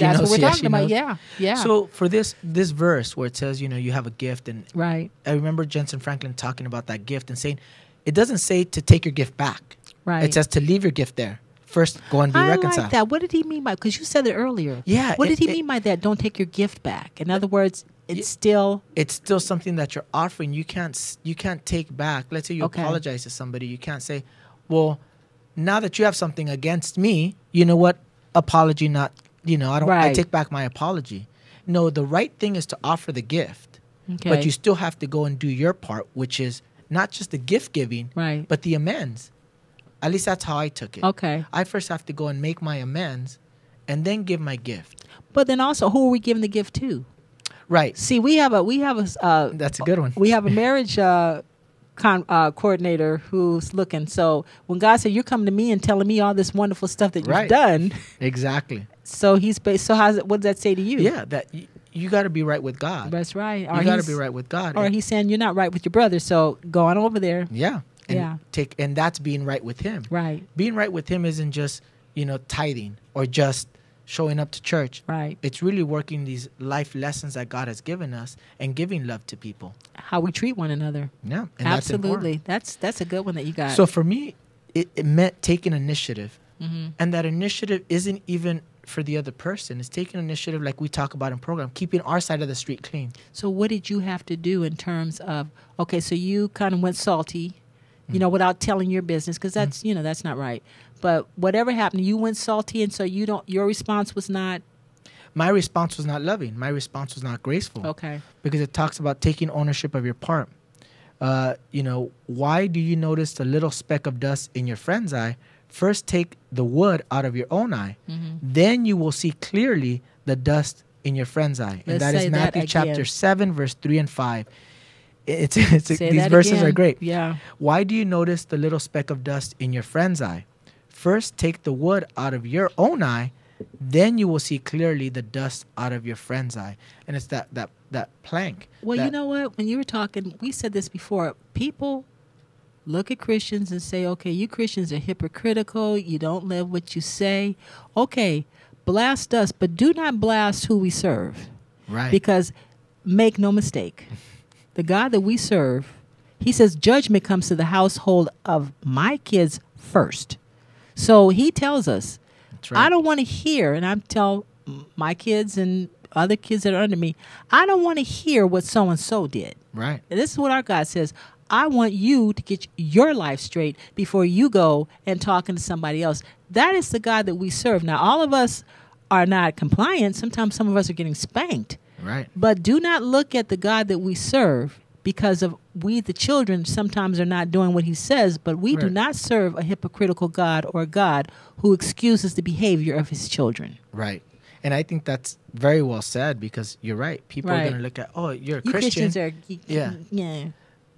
That's what we're talking about. Yeah, yeah. So for this verse where it says, you have a gift, and right. I remember Jensen Franklin talking about that gift and saying, it doesn't say to take your gift back. Right. It says to leave your gift there. First, go and be reconciled. I like that. What did he mean by? Because you said it earlier. Yeah. What did he mean by that? Don't take your gift back. In other words, it's still something that you're offering. You can't take back. Let's say you apologize to somebody. You can't say, well, now that you have something against me, you know what? Apology not. I take back my apology. No, the right thing is to offer the gift, but you still have to go and do your part, which is not just the gift giving, but the amends. At least that's how I took it. Okay. I first have to go and make my amends and then give my gift. But then also, who are we giving the gift to? Right. See, we have a that's a good one. We have a marriage coordinator who's looking. So when God said, you're coming to me and telling me all this wonderful stuff that you've done. Exactly. So what does that say to you? Yeah, that you got to be right with God. That's right. You got to be right with God. Or he's saying you're not right with your brother, so go on over there. Yeah. And that's being right with him. Right. Being right with him isn't just, tithing or just showing up to church. Right. It's really working these life lessons that God has given us and giving love to people. How we treat one another. Yeah, and Absolutely. That's a good one that you got. So for me, it meant taking initiative. Mm-hmm. And that initiative isn't even for the other person. It's taking initiative like we talk about in program, keeping our side of the street clean. So what did you have to do in terms of, okay, so you kind of went salty, you know, without telling your business, because that's, you know, that's not right. But whatever happened, you went salty, and so your response was not? My response was not loving. My response was not graceful. Okay. Because it talks about taking ownership of your part. You know, why do you notice the little speck of dust in your friend's eye? First, take the wood out of your own eye. Mm-hmm. Then you will see clearly the dust in your friend's eye. And Let's that is say that Matthew again. chapter 7, verse 3 and 5. Say These that verses again. are great. Yeah. Why do you notice the little speck of dust in your friend's eye? First, take the wood out of your own eye. Then you will see clearly the dust out of your friend's eye. And it's that plank. Well, that, you know what? When you were talking, we said this before. People look at Christians and say, okay, you Christians are hypocritical. You don't live what you say. Okay, blast us, but do not blast who we serve. Right. Because make no mistake, the God that we serve, he says judgment comes to the household of my kids first. So he tells us, That's right. I don't want to hear, and I'm tell my kids and other kids that are under me, I don't want to hear what so-and-so did. Right. And this is what our God says. I want you to get your life straight before you go and talking to somebody else. That is the God that we serve. Now, all of us are not compliant. Sometimes some of us are getting spanked. Right. But do not look at the God that we serve because of we, the children, sometimes are not doing what he says, but we do Right. not serve a hypocritical God or a God who excuses the behavior of his children. Right. And I think that's very well said, because you're right. People are Right. going to look at, oh, you're a You Christian. Christians are, Yeah.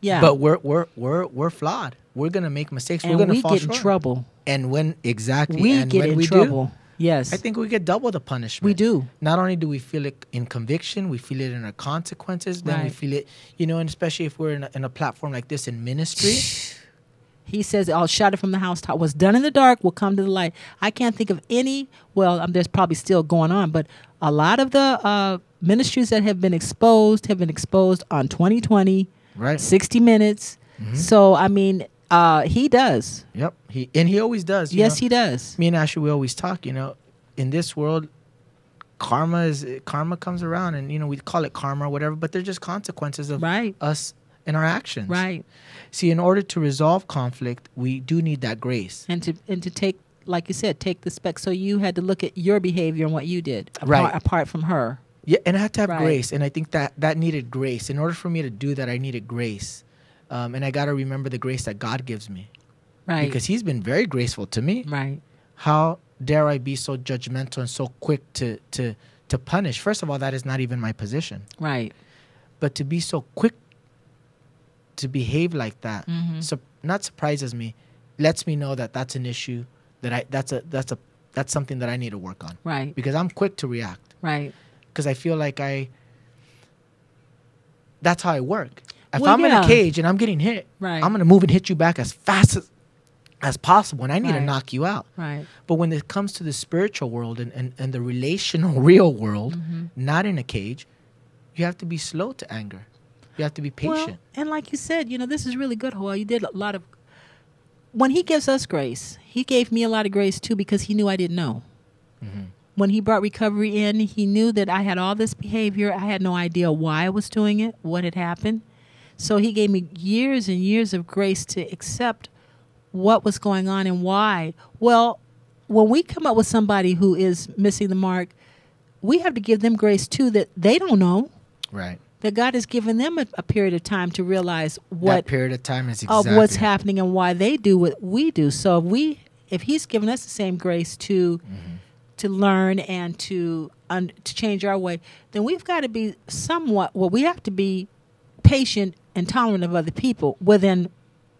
yeah. But we're flawed. We're going to make mistakes. and we're going to we fall get in short. trouble. And when exactly We and get when in we trouble. do, Yes. I think we get double the punishment. we do. Not only do we feel it in conviction, we feel it in our consequences. Then we Right. feel it, you know, and especially if we're in a platform like this in ministry. He says, I'll shout it from the housetop. What's done in the dark will come to the light. I can't think of any, well, there's probably still going on, but a lot of the ministries that have been exposed on 2020, Right. 60 Minutes. Mhm. So, I mean, he does. Yep. He always does. Yes, know? he does. Me and Ashley, we always talk, you know, in this world, karma comes around, and, you know, we call it karma or whatever, but they're just consequences of Right. us and our actions. Right. See, in order to resolve conflict, we do need that grace. And to take, like you said, take the speck. So you had to look at your behavior and what you did Right. apart from her. Yeah, and I had to have Right. grace, and I think that needed grace. In order for me to do that, I needed grace. And I got to remember the grace that God gives me. Right. Because he's been very graceful to me. Right. How dare I be so judgmental and so quick to punish? First of all, that is not even my position. Right. But to be so quick to behave like that, Mhm. not surprises me, lets me know that that's an issue, that's something that I need to work on. Right. Because I'm quick to react. Right. Because I feel like that's how I work. If Well, I'm in yeah. a cage and I'm getting hit, Right. I'm going to move and hit you back as fast as possible, and I need to Right. knock you out. Right. But when it comes to the spiritual world and the relational real world, Mm-hmm. not in a cage, you have to be slow to anger. You have to be patient. Well, and like you said, you know, this is really good, Joel. You did a lot of, when he gives us grace, he gave me a lot of grace too, because he knew I didn't know. Mhm. When he brought recovery in, he knew that I had all this behavior. I had no idea why I was doing it, what had happened. So he gave me years and years of grace to accept what was going on and why. Well, when we come up with somebody who is missing the mark, we have to give them grace too, that they don't know, Right. that God has given them a period of time to realize That what period of time is of exactly what's happening and why they do what we do. So if he's given us the same grace to learn and to change our way, then we've got to be we have to be patient and tolerant of other people within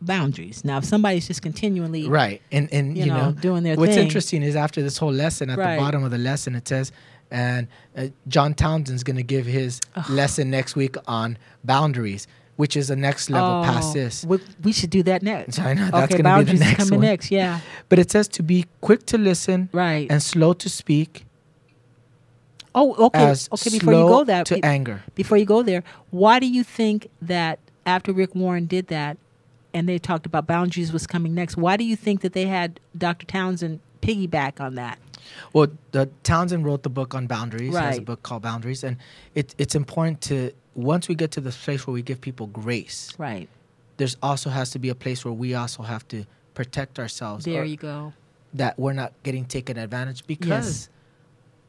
boundaries. Now, if somebody's just continually Right. And you know, doing their what's thing. interesting is after this whole lesson, at Right. the bottom of the lesson, it says, and John Townsend's going to give his lesson next week on boundaries, which is the next level past this. We should do that next. So I know that's Okay, going to be boundaries the is next coming one. next. Yeah, But it says to be quick to listen right. and slow to speak Oh, okay. as Okay, slow before you go there, to anger. Before you go there, why do you think that after Rick Warren did that, and they talked about boundaries was coming next, why do you think that they had Dr. Townsend piggyback on that? Well, Townsend wrote the book on boundaries. He has a Right. book called Boundaries, and it's important to, once we get to the place where we give people grace, Right. there's also has to be a place where we also have to protect ourselves. There or you go. that we're not getting taken advantage because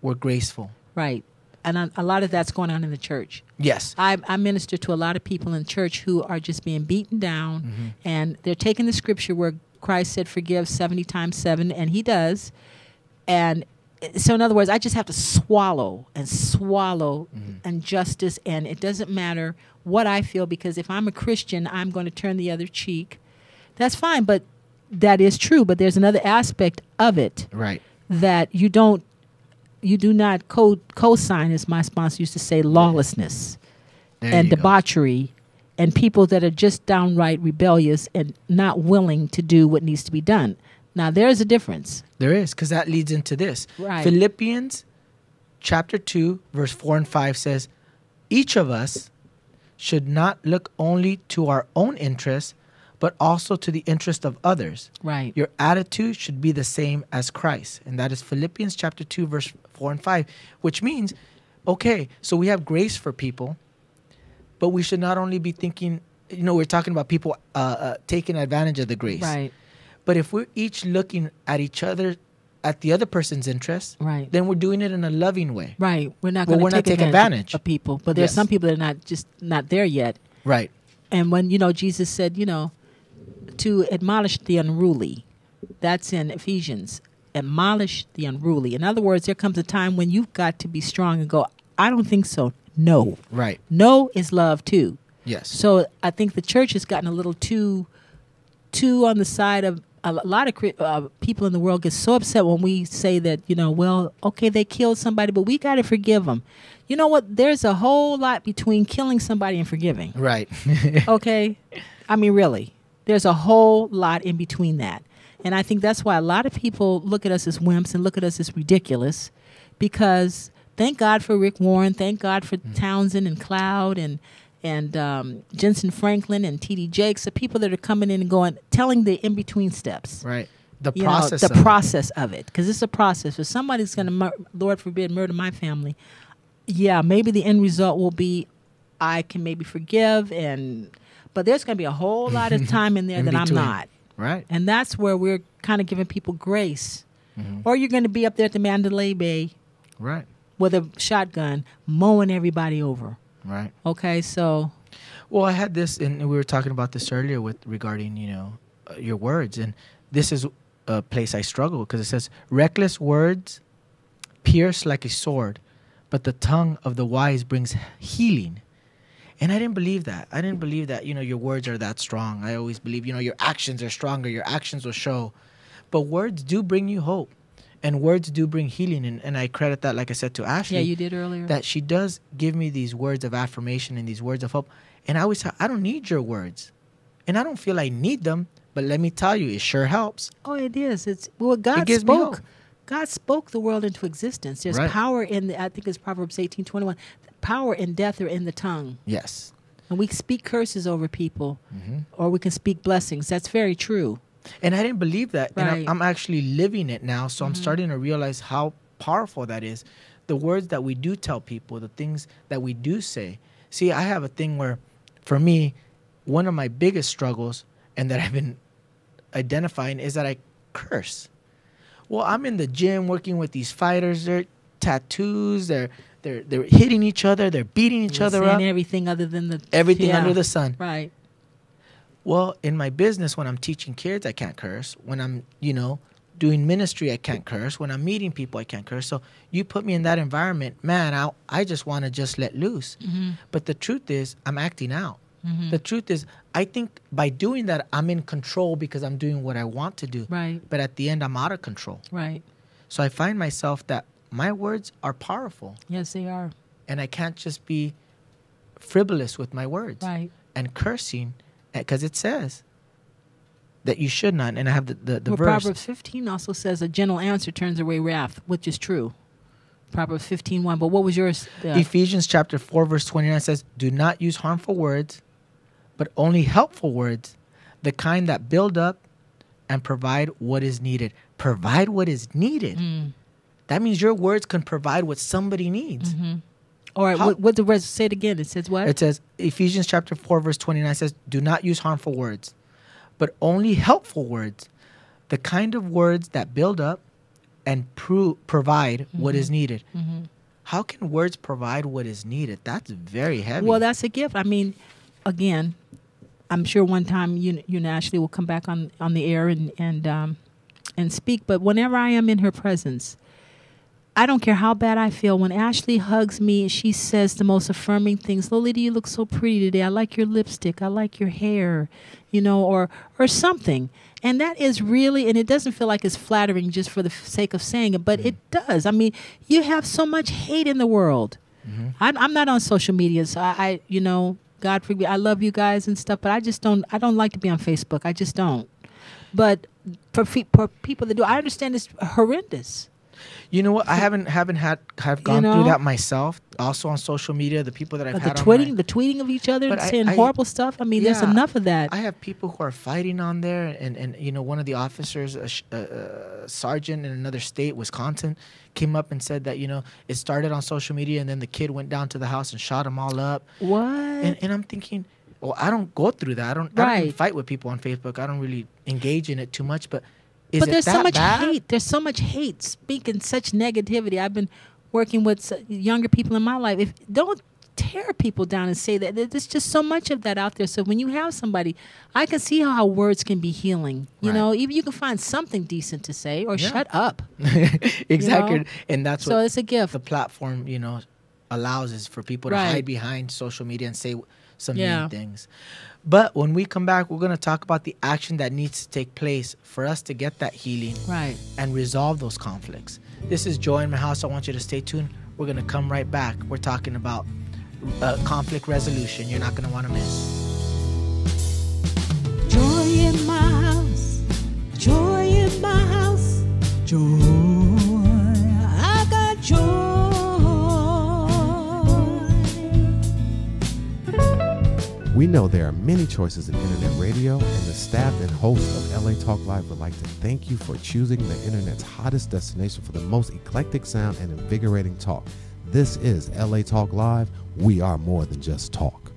we're graceful. Right. And a lot of that's going on in the church. Yes. I minister to a lot of people in church who are just being beaten down, and they're taking the scripture where Christ said, forgive 70 times 7, and he does. And so, in other words, I just have to swallow injustice, and it doesn't matter what I feel, because if I'm a Christian, I'm going to turn the other cheek. That's fine, but that is true. But there's another aspect of it Right. that you do not co-sign, as my sponsor used to say, lawlessness There and you go. debauchery and people that are just downright rebellious and not willing to do what needs to be done. Now, there's a difference. There is, because that leads into this. Right. Philippians chapter 2, verse 4 and 5 says, each of us should not look only to our own interests, but also to the interest of others. Right. Your attitude should be the same as Christ. And that is Philippians chapter 2, verse 4 and 5, which means, okay, so we have grace for people, but we should not only be thinking, we're talking about people taking advantage of the grace. Right. But if we're each looking at each other, at the other person's interests, Right. then we're doing it in a loving way. Right. We're not Well, going we're to not take taking advantage advantage. of people. But there's Yes. some people that are not there yet. Right. And when, Jesus said, to admonish the unruly, that's in Ephesians, admonish the unruly. In other words, there comes a time when you've got to be strong and go, I don't think so. No. Right. No is love too. Yes. So I think the church has gotten a little too on the side of a lot of people in the world get so upset when we say that, well, okay, they killed somebody, but we got to forgive them. You know what? There's a whole lot between killing somebody and forgiving. Right. Okay? I mean, really. There's a whole lot in between that. And I think that's why a lot of people look at us as wimps and look at us as ridiculous, because thank God for Rick Warren, thank God for Townsend and Cloud and Jensen Franklin and T.D. Jakes, the people that are coming in and going, telling the in-between steps. Right. The You process know, of the it. process of it. Because it's a process. If somebody's going to, Lord forbid, murder my family, yeah, maybe the end result will be I can maybe forgive, but there's going to be a whole lot of time in there In that I'm between. not. Right. And that's where we're kind of giving people grace. Mm-hmm. Or you're going to be up there at the Mandalay Bay Right. with a shotgun mowing everybody over. Right. Okay, so Well, I had this, and we were talking about this earlier regarding, your words. And this is a place I struggle, because it says, reckless words pierce like a sword, but the tongue of the wise brings healing. And I didn't believe that. I didn't believe that, your words are that strong. I always believe, your actions are stronger. Your actions will show. But words do bring you hope. And words do bring healing. And I credit that, like I said, to Ashley. yeah, you did earlier. That she does give me these words of affirmation and these words of hope. And I always say, I don't need your words. And I don't feel I need them. But let me tell you, it sure helps. Oh, it is. It's God gives me spoke. hope. God spoke the world into existence. There's Right. power in I think it's Proverbs 18:21. Power and death are in the tongue. Yes. And we speak curses over people, Mm-hmm. or we can speak blessings. That's very true. And I didn't believe that. And Right. I'm actually living it now. So I'm starting to realize how powerful that is. The words that we do tell people, the things that we do say. See, I have a thing where, for me, one of my biggest struggles, and that I've been identifying, is that I curse. Well, I'm in the gym working with these fighters. They're tattoos. They're hitting each other. They're beating each We're other saying up. everything other than the Everything yeah. under the sun. Right. Well, in my business, when I'm teaching kids, I can't curse. When I'm, doing ministry, I can't curse. When I'm meeting people, I can't curse. So you put me in that environment, man, I just want to just let loose. Mm-hmm. But the truth is, I'm acting out. Mm-hmm. The truth is, I think by doing that, I'm in control because I'm doing what I want to do. Right. But at the end, I'm out of control. Right. So I find myself that my words are powerful. Yes, they are. And I can't just be frivolous with my words. Right. And cursing, because it says that you should not. And I have the Well, verse. Proverbs 15 also says a gentle answer turns away wrath, which is true. Proverbs 15:1. But what was yours? Ephesians chapter 4, verse 29 says, do not use harmful words, but only helpful words, the kind that build up and provide what is needed. Provide what is needed. That means your words can provide what somebody needs. All right, what the rest say it again? It says what? It says, Ephesians chapter 4, verse 29 says, do not use harmful words, but only helpful words, the kind of words that build up and provide what is needed. How can words provide what is needed? That's very heavy. Well, that's a gift. I mean, again, I'm sure one time you and Ashley will come back on the air and speak. But whenever I am in her presence, I don't care how bad I feel. When Ashley hugs me, she says the most affirming things. Lolita, you look so pretty today. I like your lipstick. I like your hair, or something. And that is really, and it doesn't feel like it's flattering just for the sake of saying it, but it does. I mean, you have so much hate in the world. I'm not on social media, so I God forgive me, I love you guys and stuff, but I don't like to be on Facebook. I just don't. But for people that do, I understand it's horrendous. You know what? I haven't gone through that myself. Also on social media, the people that I've had the tweeting of each other, and saying horrible stuff. I mean, there's enough of that. I have people who are fighting on there, and one of the officers, a sergeant in another state, Wisconsin, came up and said that it started on social media, and then the kid went down to the house and shot them all up. What? And I'm thinking, well, I don't go through that. I don't even fight with people on Facebook. I don't really engage in it too much, but. But there's so much bad? hate. There's so much hate, speaking such negativity. I've been working with younger people in my life. Don't tear people down and say that. There's just so much of that out there. So when you have somebody, I can see how words can be healing. Even you can find something decent to say or shut up. Exactly. And that's what it's a gift. The platform, allows is for people to hide behind social media and say some mean things. But when we come back, we're going to talk about the action that needs to take place for us to get that healing and resolve those conflicts. This is Joy in My House. I want you to stay tuned. We're going to come right back. We're talking about conflict resolution. You're not going to want to miss. Joy in my house. Joy in my house. Joy. I got joy. We know there are many choices in internet radio, and the staff and hosts of LA Talk Live would like to thank you for choosing the internet's hottest destination for the most eclectic sound and invigorating talk. This is LA Talk Live. We are more than just talk.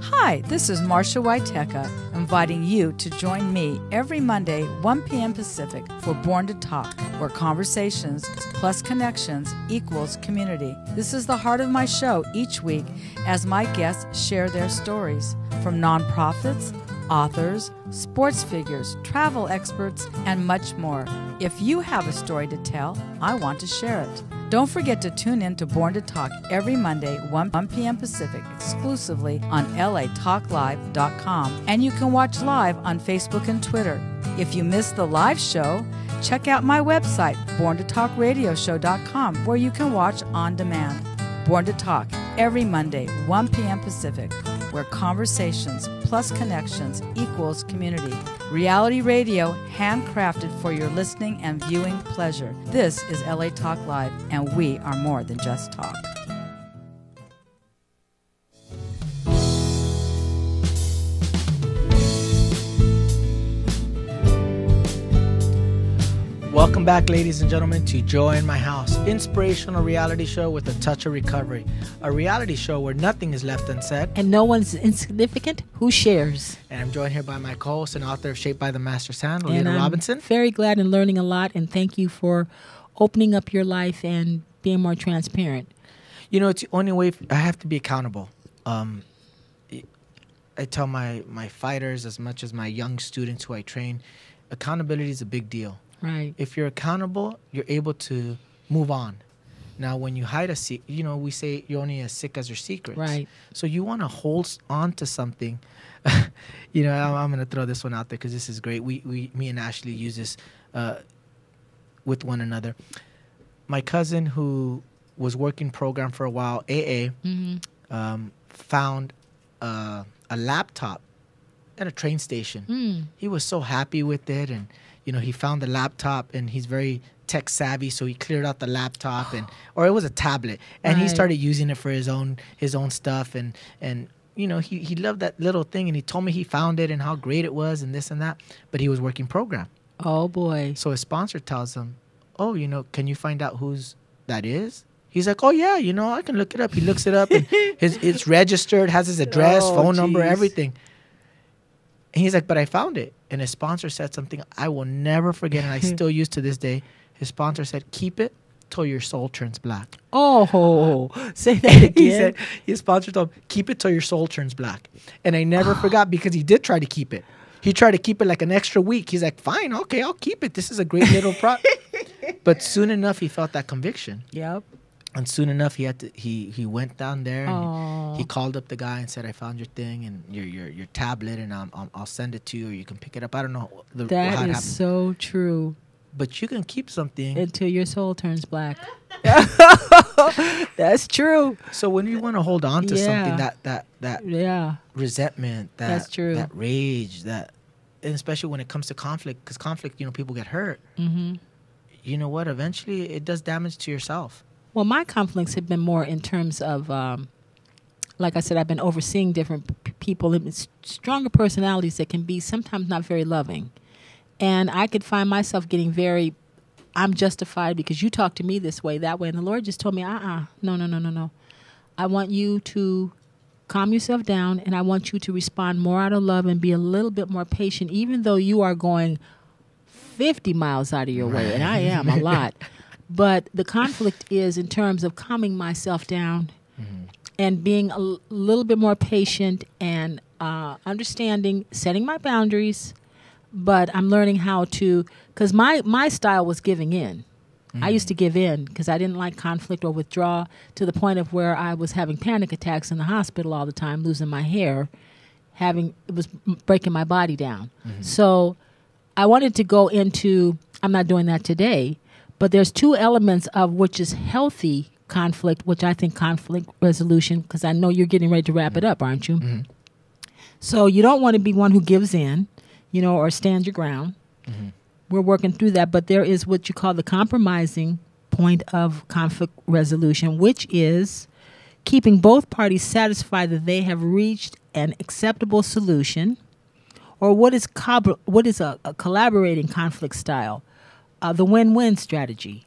Hi, this is Marsha Waiteka, inviting you to join me every Monday, 1 p.m. Pacific, for Born to Talk, where conversations plus connections equals community. This is the heart of my show each week as my guests share their stories from nonprofits, authors, sports figures, travel experts, and much more. If you have a story to tell, I want to share it. Don't forget to tune in to Born to Talk every Monday, 1 p.m. Pacific, exclusively on latalklive.com. And you can watch live on Facebook and Twitter. If you missed the live show, check out my website, borntotalkradioshow.com, where you can watch on demand. Born to Talk every Monday, 1 p.m. Pacific, where conversations plus connections equals community. Reality radio handcrafted for your listening and viewing pleasure. This is LA Talk Live, and we are more than just talk. Welcome back, ladies and gentlemen, to Joy in My House, inspirational reality show with a touch of recovery. A reality show where nothing is left unsaid. And no one's insignificant who shares. And I'm joined here by my co-host and author of Shaped by the Master's Hand, Lolita Robinson. Very glad and learning a lot, and thank you for opening up your life and being more transparent. It's the only way I have to be accountable. I tell my fighters as much as my young students who I train, accountability is a big deal. Right. If you're accountable, you're able to move on. Now, when you hide we say you're only as sick as your secrets. Right. So you want to hold on to something. I'm going to throw this one out there because this is great. Me and Ashley use this with one another. My cousin, who was working program for a while, AA, found a laptop at a train station. He was so happy with it, and he found the laptop, and he's very tech savvy, so he cleared out the laptop or it was a tablet, and he started using it for his own stuff, and you know, he loved that little thing, and he told me he found it and how great it was and this and that, but he was working program. Oh boy. So his sponsor tells him, "Oh, you know, can you find out whose that is?" He's like, "Oh yeah, you know, I can look it up." He looks it up, and it's registered, has his address, phone number, everything. And he's like, "But I found it." And his sponsor said something I will never forget, and I still use to this day. His sponsor said, "Keep it till your soul turns black." Oh, say that again. He said, his sponsor told him, "Keep it till your soul turns black." And I never forgot, because he did try to keep it. He tried to keep it like an extra week. He's like, "Fine, okay, I'll keep it. This is a great little product." But soon enough, he felt that conviction. Yep. And soon enough, he went down there, and he called up the guy and said, "I found your thing and your tablet, and I'll send it to you, or you can pick it up." I don't know how it happened. So true. But you can keep something until your soul turns black. That's true. So when you want to hold on to something, that resentment, that's true. that rage, and especially when it comes to conflict, because conflict, you know, people get hurt. Mm-hmm. You know what? Eventually, it does damage to yourself. Well, my conflicts have been more in terms of, like I said, I've been overseeing different people, and stronger personalities that can be sometimes not very loving. And I could find myself getting very, I'm justified because you talk to me this way, that way. And the Lord just told me, no. I want you to calm yourself down, and I want you to respond more out of love and be a little bit more patient, even though you are going 50 miles out of your way. And I am a lot. But the conflict is in terms of calming myself down and being a little bit more patient and understanding, setting my boundaries. But I'm learning how to, because my style was giving in. I used to give in because I didn't like conflict or withdraw, to the point of where I was having panic attacks in the hospital all the time, losing my hair, it was breaking my body down. So I wanted to go into, I'm not doing that today, but there's two elements of which is healthy conflict, which I think conflict resolution, because I know you're getting ready to wrap it up, aren't you? So you don't want to be one who gives in, you know, or stand your ground. We're working through that, but there is what you call the compromising point of conflict resolution, which is keeping both parties satisfied that they have reached an acceptable solution, or what is a collaborating conflict style. The win-win strategy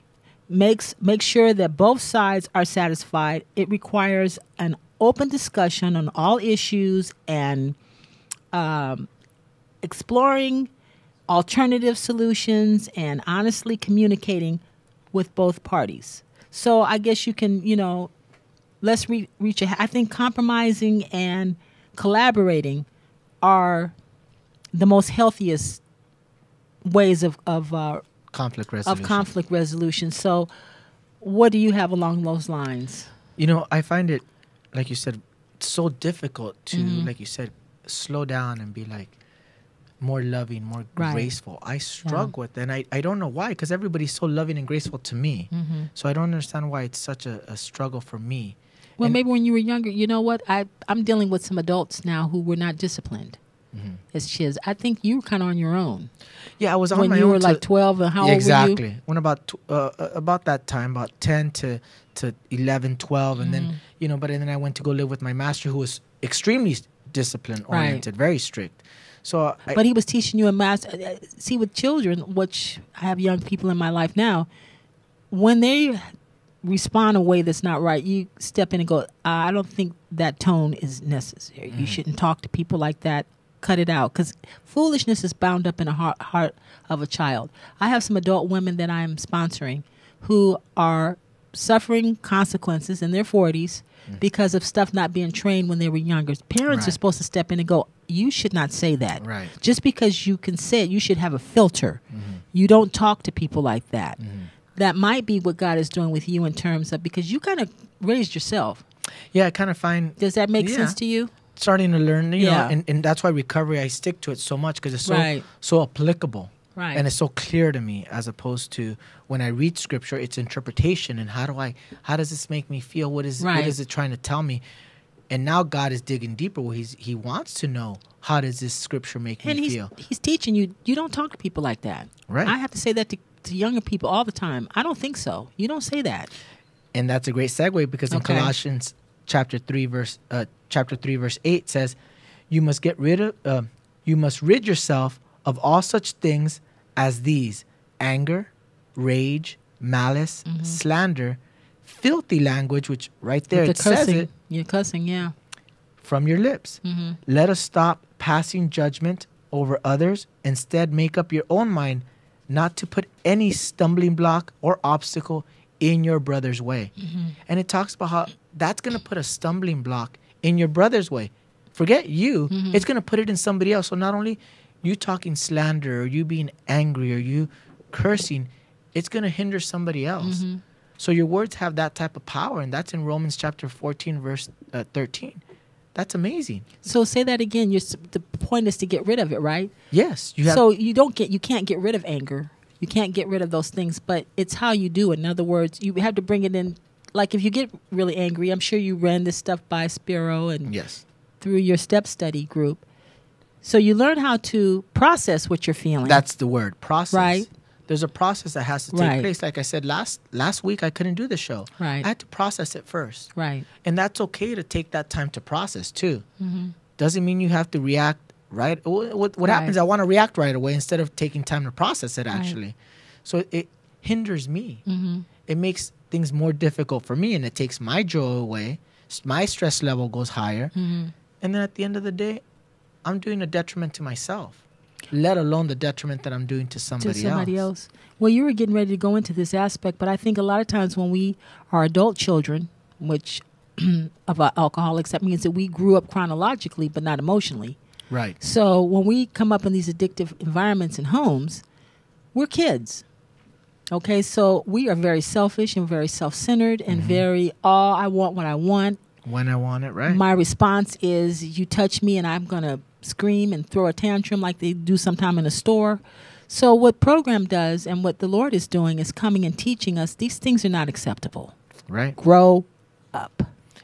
makes sure that both sides are satisfied. It requires an open discussion on all issues and exploring alternative solutions and honestly communicating with both parties. So I guess you can, you know, let's reach I think compromising and collaborating are the most healthiest ways of conflict resolution. So what do you have along those lines? You know, I find it, like you said, so difficult to, like you said, slow down and be like more loving, more graceful. I struggle with it, and I don't know why, because everybody's so loving and graceful to me. So I don't understand why it's such a struggle for me. Well, maybe when you were younger, you know what? I'm dealing with some adults now who were not disciplined as kids. I think you were kind of on your own. Yeah, I was on when my you own. When you were like 12, and how old were you? Exactly. When about that time, about 10 to 11, 12, and then, you know, but then I went to go live with my master, who was extremely discipline-oriented, very strict. So, but he was teaching you a master. See, with children, which I have young people in my life now, when they respond a way that's not right, you step in and go, I don't think that tone is necessary. You shouldn't talk to people like that. Cut it out, because foolishness is bound up in the heart of a child. I have some adult women that I'm sponsoring who are suffering consequences in their 40s because of stuff not being trained when they were younger. Parents are supposed to step in and go, you should not say that. Right. Just because you can say it, you should have a filter. You don't talk to people like that. That might be what God is doing with you in terms of, because you kind of raised yourself. Yeah, I kind of find... Does that make sense to you? Starting to learn, you know, and that's why recovery, I stick to it so much, because it's so applicable. Right. And it's so clear to me, as opposed to when I read scripture, it's interpretation, and how does this make me feel? What is it trying to tell me? And now God is digging deeper, where he wants to know, how does this scripture make me feel? He's teaching you, you don't talk to people like that. Right. I have to say that to younger people all the time. I don't think so. You don't say that. And that's a great segue, because in Okay. Colossians chapter 3 verse 8 says, you must rid yourself of all such things as these: anger, rage, malice, slander, filthy language, which right there With it the says cussing. it, You're cussing, yeah. from your lips. Let us stop passing judgment over others. Instead, make up your own mind not to put any stumbling block or obstacle in your brother's way. And it talks about how that's going to put a stumbling block in your brother's way. Forget you. It's going to put it in somebody else. So not only you talking slander, or you being angry, or you cursing, it's going to hinder somebody else. So your words have that type of power, and that's in Romans chapter 14, verse 13. That's amazing. So say that again. The point is to get rid of it, right? Yes. You have, So you can't get rid of anger. You can't get rid of those things, but it's how you do it. In other words, you have to bring it in. Like if you get really angry, I'm sure you ran this stuff by Spiro and yes. through your step study group. So you learn how to process what you're feeling. That's the word, process. Right. There's a process that has to take Right. place. Like I said, last week I couldn't do the show. Right. I had to process it first. Right. And that's okay to take that time to process too. Doesn't mean you have to react right. What Right. happens, I want to react right away instead of taking time to process it actually. So it hinders me. It makes things more difficult for me, and it takes my joy away. My stress level goes higher. And then at the end of the day, I'm doing a detriment to myself, let alone the detriment that I'm doing to somebody else. Well, you were getting ready to go into this aspect, but I think a lot of times when we are adult children, which of alcoholics, that means that we grew up chronologically but not emotionally. Right. So when we come up in these addictive environments and homes, we're kids. Okay, so we are very selfish and very self-centered and very, I want what I want. When I want it, right? My response is, you touch me and I'm going to scream and throw a tantrum like they do sometime in a store. So what program does and what the Lord is doing is coming and teaching us these things are not acceptable. Right. Grow up.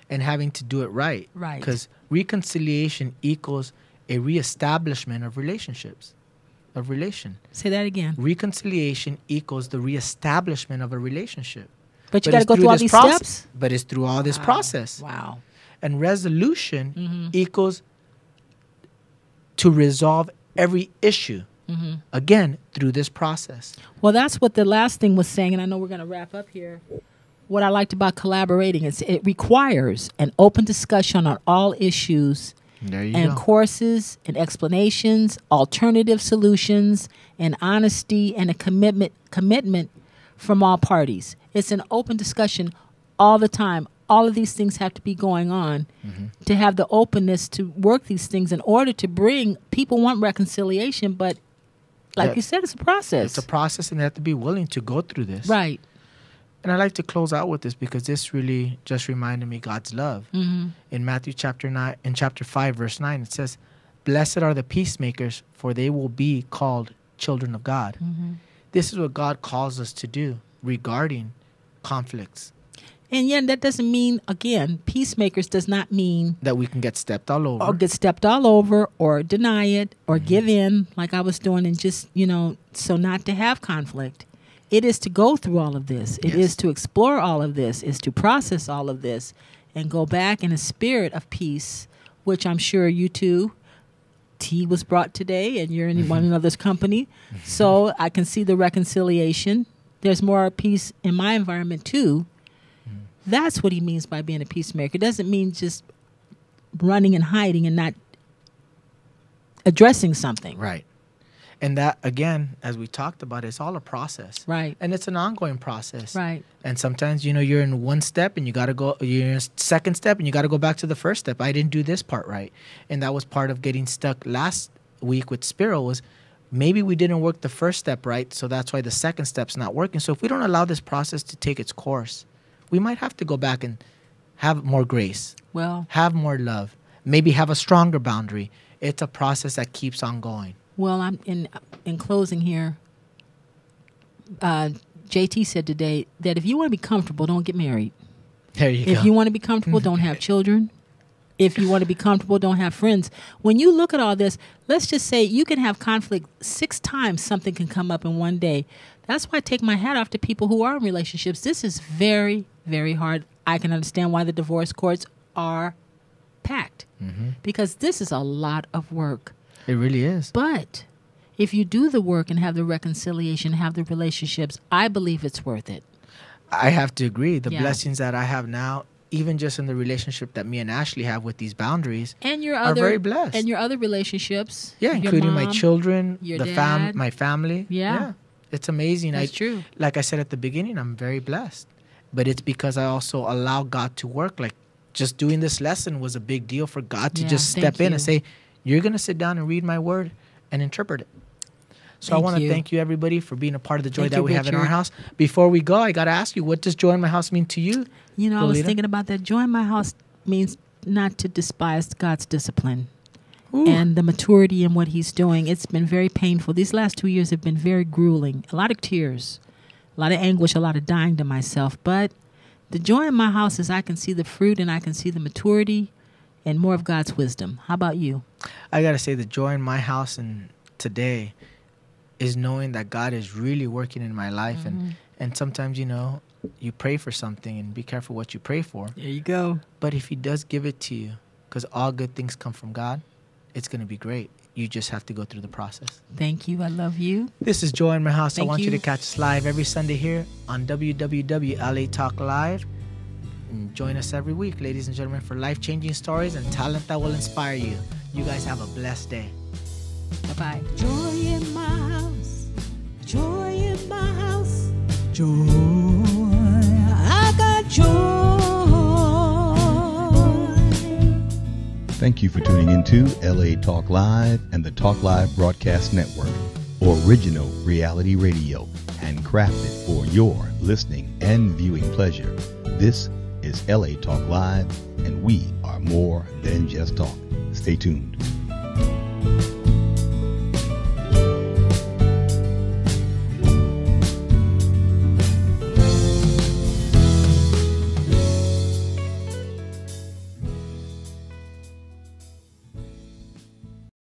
And having to do it right. Right. Because reconciliation equals a reestablishment of relationships, of relation. Say that again. Reconciliation equals the reestablishment of a relationship. But you got to it's go through all this these process. steps? But it's through all this process. Wow. And resolution equals to resolve every issue. Again, through this process. Well, that's what the last thing was saying, and I know we're going to wrap up here. What I liked about collaborating is it requires an open discussion on all issues There you and go. courses and explanations, alternative solutions, and honesty and a commitment from all parties. It's an open discussion all the time. All of these things have to be going on to have the openness to work these things in order to bring, people want reconciliation, but like you said, it's a process. It's a process, and they have to be willing to go through this. Right. And I like to close out with this because this really just reminded me God's love. In Matthew chapter 5, verse 9, it says, "Blessed are the peacemakers, for they will be called children of God." This is what God calls us to do regarding conflicts. And yet that doesn't mean, again, peacemakers does not mean That we can get stepped all over. or get stepped all over or deny it or give in like I was doing and just, so not to have conflict. It is to go through all of this. It is to explore all of this, is to process all of this and go back in a spirit of peace, which I'm sure you too. Tea was brought today and you're in one another's company. So I can see the reconciliation. There's more peace in my environment too. That's what he means by being a peacemaker. It doesn't mean just running and hiding and not addressing something. Right. And that, again, as we talked about, it's all a process. Right. And it's an ongoing process. Right. And sometimes, you're in one step and you're in a second step and you got to go back to the first step. I didn't do this part right. And that was part of getting stuck last week with Spiro was maybe we didn't work the first step right. So that's why the second step's not working. So if we don't allow this process to take its course, we might have to go back and have more grace, Well, have more love, maybe have a stronger boundary. It's a process that keeps on going. well, I'm in closing here. JT said today that if you want to be comfortable, don't get married. There you go. If you want to be comfortable, don't have children. If you want to be comfortable, don't have friends. When you look at all this, let's just say you can have conflict 6 times. Something can come up in one day. That's why I take my hat off to people who are in relationships. This is very, very hard. I can understand why the divorce courts are packed because this is a lot of work. It really is. But if you do the work and have the reconciliation, have the relationships, I believe it's worth it. I have to agree. The Yeah. blessings that I have now, even just in the relationship that me and Ashley have with these boundaries, And your are other very blessed. and your other relationships. Yeah, your including my mom, children, your the dad. my family. Yeah. It's amazing. That's true. Like I said at the beginning, I'm very blessed. But it's because I also allow God to work. Like just doing this lesson was a big deal for God to Yeah, just thank step in you. and say, you're going to sit down and read my word and interpret it. So I Thank want to you. thank you, everybody, for being a part of the joy Thank that you, we have in our Richard. house. Before we go, I got to ask you, what does joy in my house mean to you? You know, I was Lolita? thinking about that. Joy in my house means not to despise God's discipline Ooh. and the maturity in what he's doing. It's been very painful. These last 2 years have been very grueling. A lot of tears, a lot of anguish, a lot of dying to myself. But the joy in my house is I can see the fruit and I can see the maturity and more of God's wisdom. How about you? I got to say the joy in my house and today is knowing that God is really working in my life. And sometimes, you know, you pray for something and be careful what you pray for. There you go. But if he does give it to you, because all good things come from God, it's going to be great. You just have to go through the process. Thank you. I love you. This is Joy in My House. I Thank want you you. to catch us live every Sunday here on www.LA Talk Live. And join us every week, ladies and gentlemen, for life-changing stories and talent that will inspire you. You guys have a blessed day. Bye-bye. Joy in my house, joy in my house, joy. I got joy. Thank you for tuning into LA Talk Live and the Talk Live Broadcast Network, original reality radio, handcrafted for your listening and viewing pleasure. This is LA Talk Live, and we are more than just talk. Stay tuned.